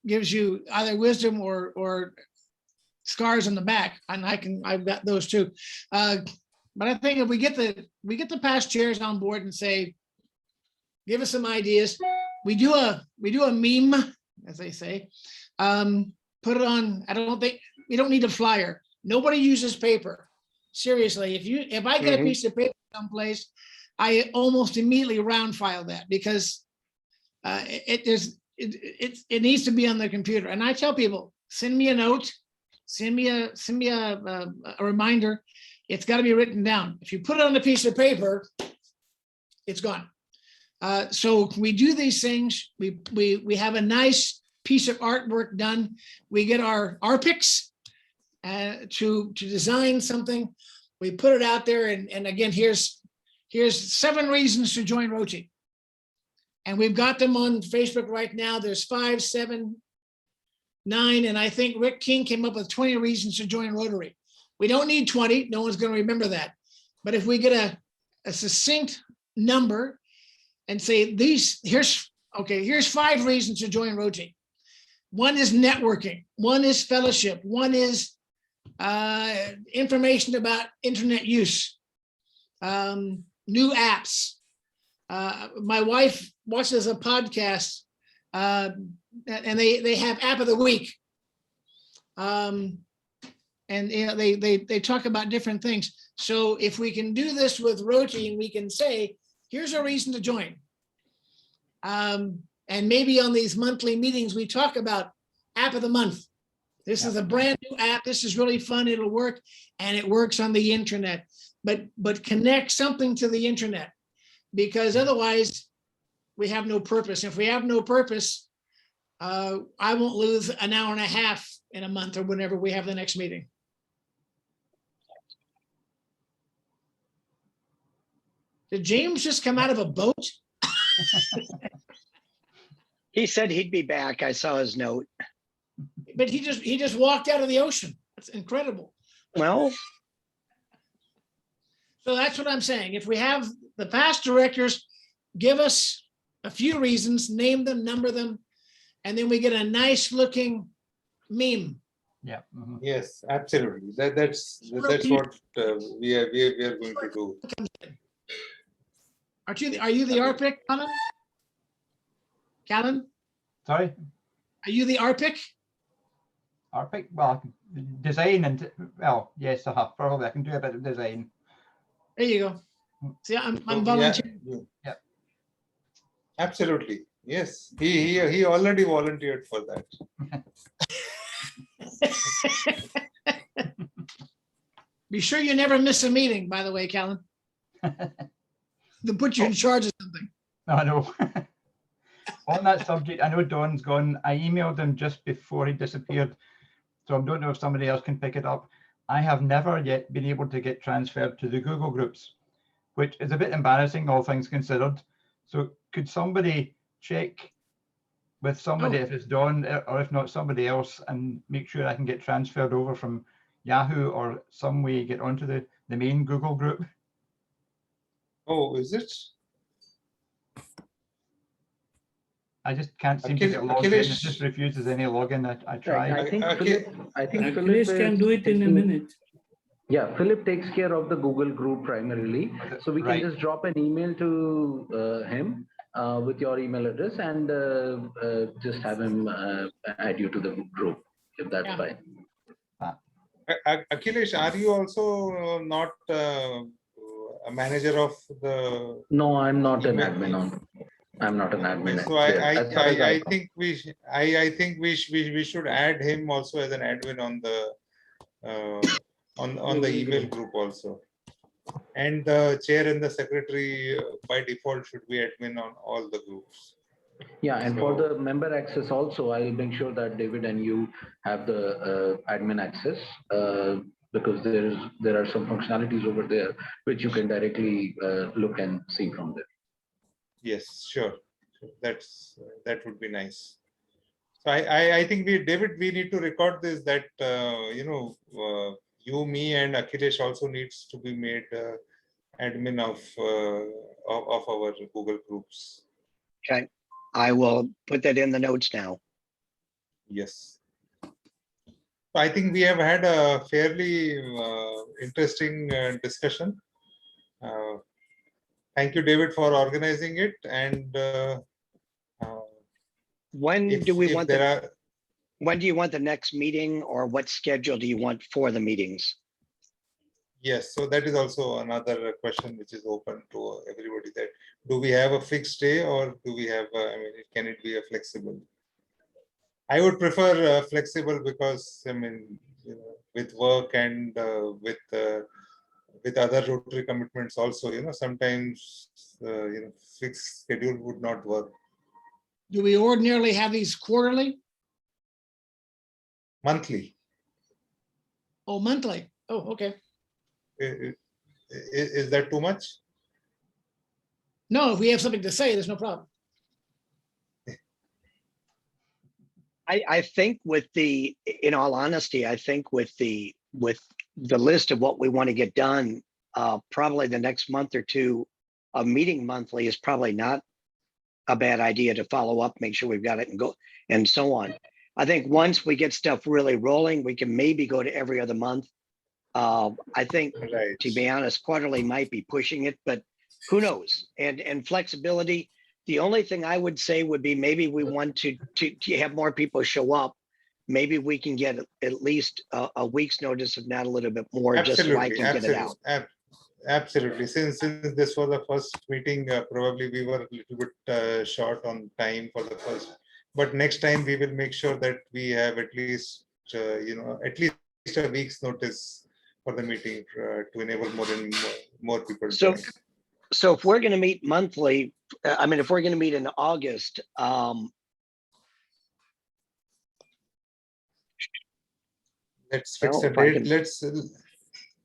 gives you either wisdom or scars on the back, and I've got those too. But I think if we get the past chairs on board and say, give us some ideas, we do a meme, as they say, put it on. We don't need a flyer. Nobody uses paper. Seriously, if I get a piece of paper someplace, I almost immediately round file that because it needs to be on the computer. And I tell people, send me a note, send me a reminder. It's got to be written down. If you put it on a piece of paper, it's gone. So we do these things. We have a nice piece of artwork done. We get our picks to design something. We put it out there, and again, here's 7 reasons to join ROTI. And we've got them on Facebook right now. There's 5, 7, 9, and I think Rick King came up with 20 reasons to join Rotary. We don't need 20. No one's going to remember that. But if we get a succinct number and say here's 5 reasons to join ROTI. 1 is networking. 1 is fellowship. 1 is information about internet use, new apps. My wife watches a podcast, and they have app of the week, and they talk about different things. So if we can do this with ROTI, and we can say, here's a reason to join, and maybe on these monthly meetings we talk about app of the month. This is a brand new app. This is really fun. It'll work, and it works on the internet. But connect something to the internet, because otherwise we have no purpose. If we have no purpose, I won't lose an hour and a half in a month or whenever we have the next meeting. Did James just come out of a boat? He said he'd be back. I saw his note. But he just walked out of the ocean. That's incredible. Well, so that's what I'm saying. If we have the past directors give us a few reasons, name them, number them, and then we get a nice looking meme. Yeah. Yes, absolutely. That's what we are going to do. Are you the RPIC, Callan? Callan, Sorry, are you the RPIC? RPIC, well, design and, well, yes, probably I can do a bit of design. There you go. See, I'm So, volunteering. yeah. Absolutely. Yes. He already volunteered for that. Be sure you never miss a meeting, by the way, Callan. They'll put you in charge of something. I know. On that subject, I know Don's gone. I emailed him just before he disappeared, so I don't know if somebody else can pick it up. I have never yet been able to get transferred to the Google groups, which is a bit embarrassing, all things considered. So could somebody check with somebody if it's Don or if not somebody else and make sure I can get transferred over from Yahoo or some way get onto the main Google group? Oh, is it? I just can't seem to get logged in. It Akhilesh. just refuses any login. I tried. I think Okay. Philip Akhilesh can do it in a minute. Yeah, Philip takes care of the Google group primarily. So we can Right. just drop an email to him with your email address and just have him add you to the group, if that's Yeah. fine. Akhilesh, are you also not a manager of the? No, I'm not an email? admin on. I'm not an admin. So there, as far as I know. think we should add him also as an admin on the on the email group also. And the chair and the secretary by default should be admin on all the groups. Yeah, and for the member access also, I'll make sure that David and you have the admin access because there are some functionalities over there which you can directly look and see from there. Yes, sure. That would be nice. So I think David, we need to record this that you, me, and Akhilesh also needs to be made admin of our Google groups. Okay, I will put that in the notes now. Yes. So I think we have had a fairly interesting discussion. Thank you, David, for organizing it. And When do we want there are? When do you want the next meeting, or what schedule do you want for the meetings? Yes, so that is also another question which is open to everybody. That do we have a fixed day, or do we have? I mean, can it be a flexible? I would prefer flexible because I mean, with work and with other Rotary commitments also, sometimes fixed schedule would not work. Do we ordinarily have these quarterly? Monthly. Oh, monthly. Oh, okay. Is that too much? No, if we have something to say, there's no problem. I think in all honesty, I think with the list of what we want to get done, probably the next month or two, a meeting monthly is probably not a bad idea to follow up, make sure we've got it and go and so on. I think once we get stuff really rolling, we can maybe go to every other month. I think, Right. to be honest, quarterly might be pushing it, but who knows? And flexibility. The only thing I would say would be maybe we want to have more people show up. Maybe we can get at least a week's notice, if not a little bit more, just so I can get it out. Absolutely. Since this was the first meeting, probably we were a little bit short on time for the first. But next time we will make sure that we have at least a week's notice for the meeting to enable more people. So if we're going to meet monthly, I mean, if we're going to meet in August, let's fix a date.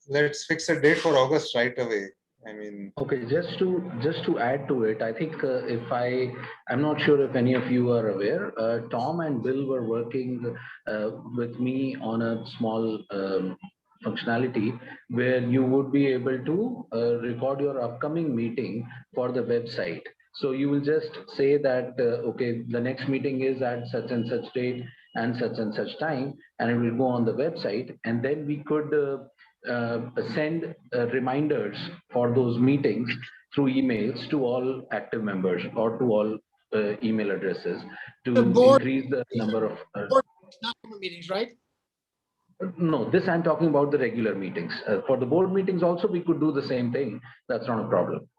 Let's fix a date for August right away. I mean, okay, just to add to it, I think I'm not sure if any of you are aware, Tom and Bill were working with me on a small functionality where you would be able to record your upcoming meeting for the website. So you will just say that, okay, the next meeting is at such and such date and such time, and it will go on the website. And then we could send reminders for those meetings through emails to all active members or to all email addresses to The board- increase the number of. Not meetings, right? No, this I'm talking about the regular meetings. For the board meetings also, we could do the same thing. That's not a problem.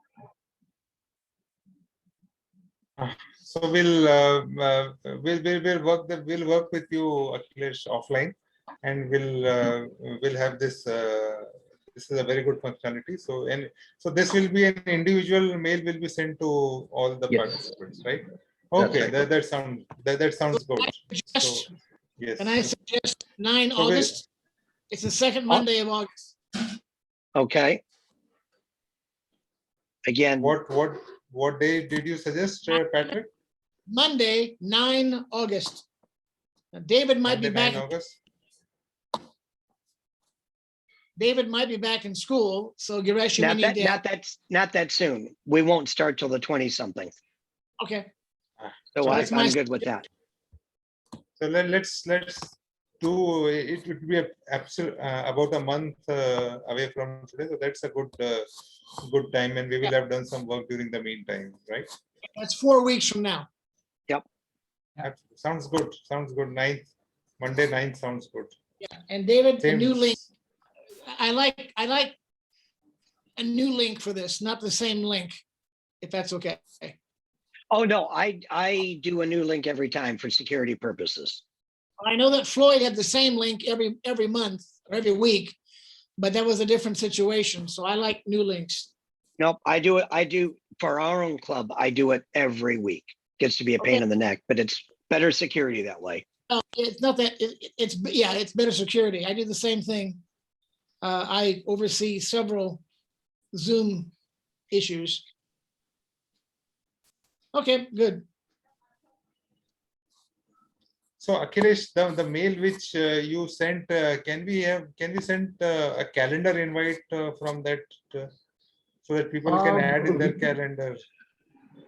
So we'll work with you, Akhilesh, offline, and we'll have this. This is a very good functionality. So this will be an individual mail will be sent to all the Yes. participants, right? That's Okay, right. that sounds good. So yes. Can I suggest 9 So we- August? It's the second Monday of August. Okay. Again, What day did you suggest, Patrick? Monday, 9 August. Now, David might be Monday, 9 back. August. David might be back in school, so Giresh, we need to. not that soon. We won't start till the 20 something. Okay, So So that's my I'm good with that. So let's do it. Would be about a month away from today. So that's a good time, and we will have done some work during the meantime, right? that's 4 weeks from now. Sounds good. Sounds good. Monday 9th sounds good. Yeah, and David, a Same- new link. I like a new link for this, not the same link, if that's okay. Oh, no, I do a new link every time for security purposes. I know that Floyd had the same link every month or every week, but that was a different situation. So I like new links. Nope, I do for our own club. I do it every week. Gets to be a pain Okay. in the neck, but it's better security that way. No, it's not that, it's better security. I do the same thing. I oversee several Zoom issues. Okay, good. So Akhilesh, the mail which you sent, can we send a calendar invite from that so that people can add in their calendar?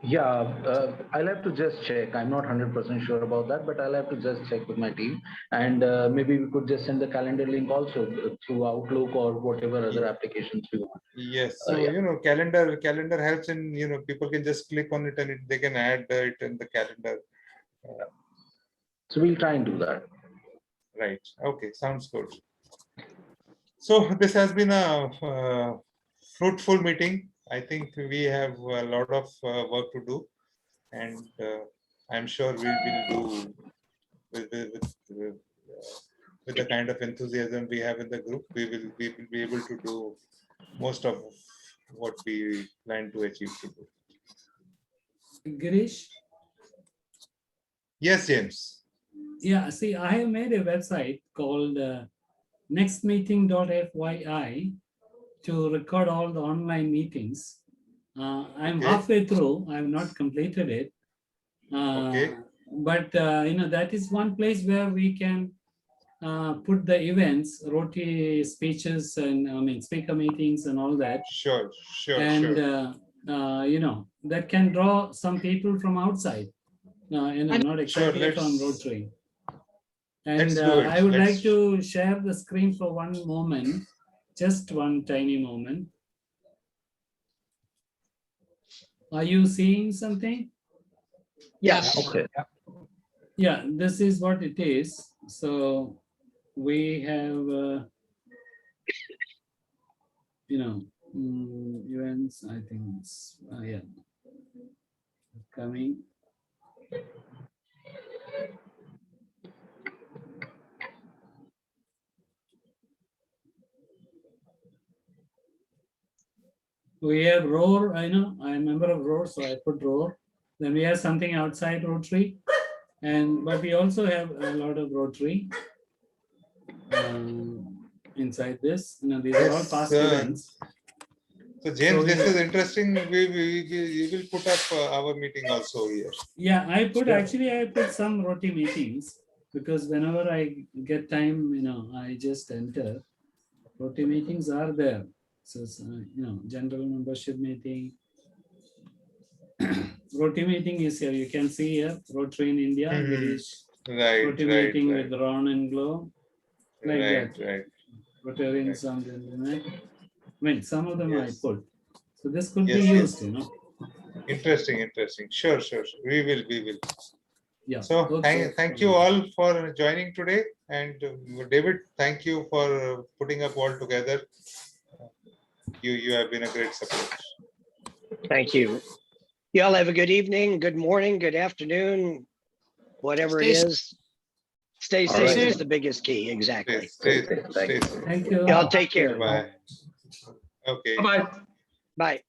Yeah, I'll have to just check. I'm not 100% sure about that, but I'll have to just check with my team. And maybe we could just send the calendar link also through Outlook or whatever other applications we want. Yes. So, Yeah. calendar helps in, people can just click on it and they can add it in the calendar. So we'll try and do that. Right. Okay. Sounds good. So this has been a fruitful meeting. I think we have a lot of work to do, and I'm sure we will do with the kind of enthusiasm we have in the group. We will be able to do most of what we plan to achieve to do. Girish? Yes, James. Yeah, see, I have made a website called nextmeeting.fyi to record all the online meetings. I'm Okay. halfway through. I have not completed it. Okay. But that is one place where we can put the events, ROTI speeches, and speaker meetings and all that. Sure. And that can draw some people from outside. Not exactly from Rotary. And Let's do it. I would like to share the screen for one moment, just one tiny moment. Are you seeing something? Yes. Okay. Yeah, this is what it is. So we have, events, I think it's, yeah, coming. We have ROAR, I'm a member of ROAR, so I put ROAR. Then we have something outside Rotary, but we also have a lot of Rotary inside this. These are all past events. So James, So this is interesting. We will put up our meeting also here. Yeah, I put some Rotary meetings because whenever I get time, I just enter. Rotary meetings are there. So, general membership meeting. Rotary meeting is here. You can see here, Rotary in India. Right. Rotary meeting with Ron and Glow. Like that. Right. Rotarians on the internet. Some of them Yes. I put. So this could Yes, be yes. used, you know. Interesting, interesting. Sure, sure, sure. We will. Yeah. So okay. thank you all for joining today. And David, thank you for putting up all together. You have been a great support. Thank you. Y'all have a good evening, good morning, good afternoon, whatever it Stay safe. is. Stay All safe right. is the biggest key. Exactly. Stay Thank you. safe. Thank you. Y'all take care. Bye. Okay. Bye-bye. Bye.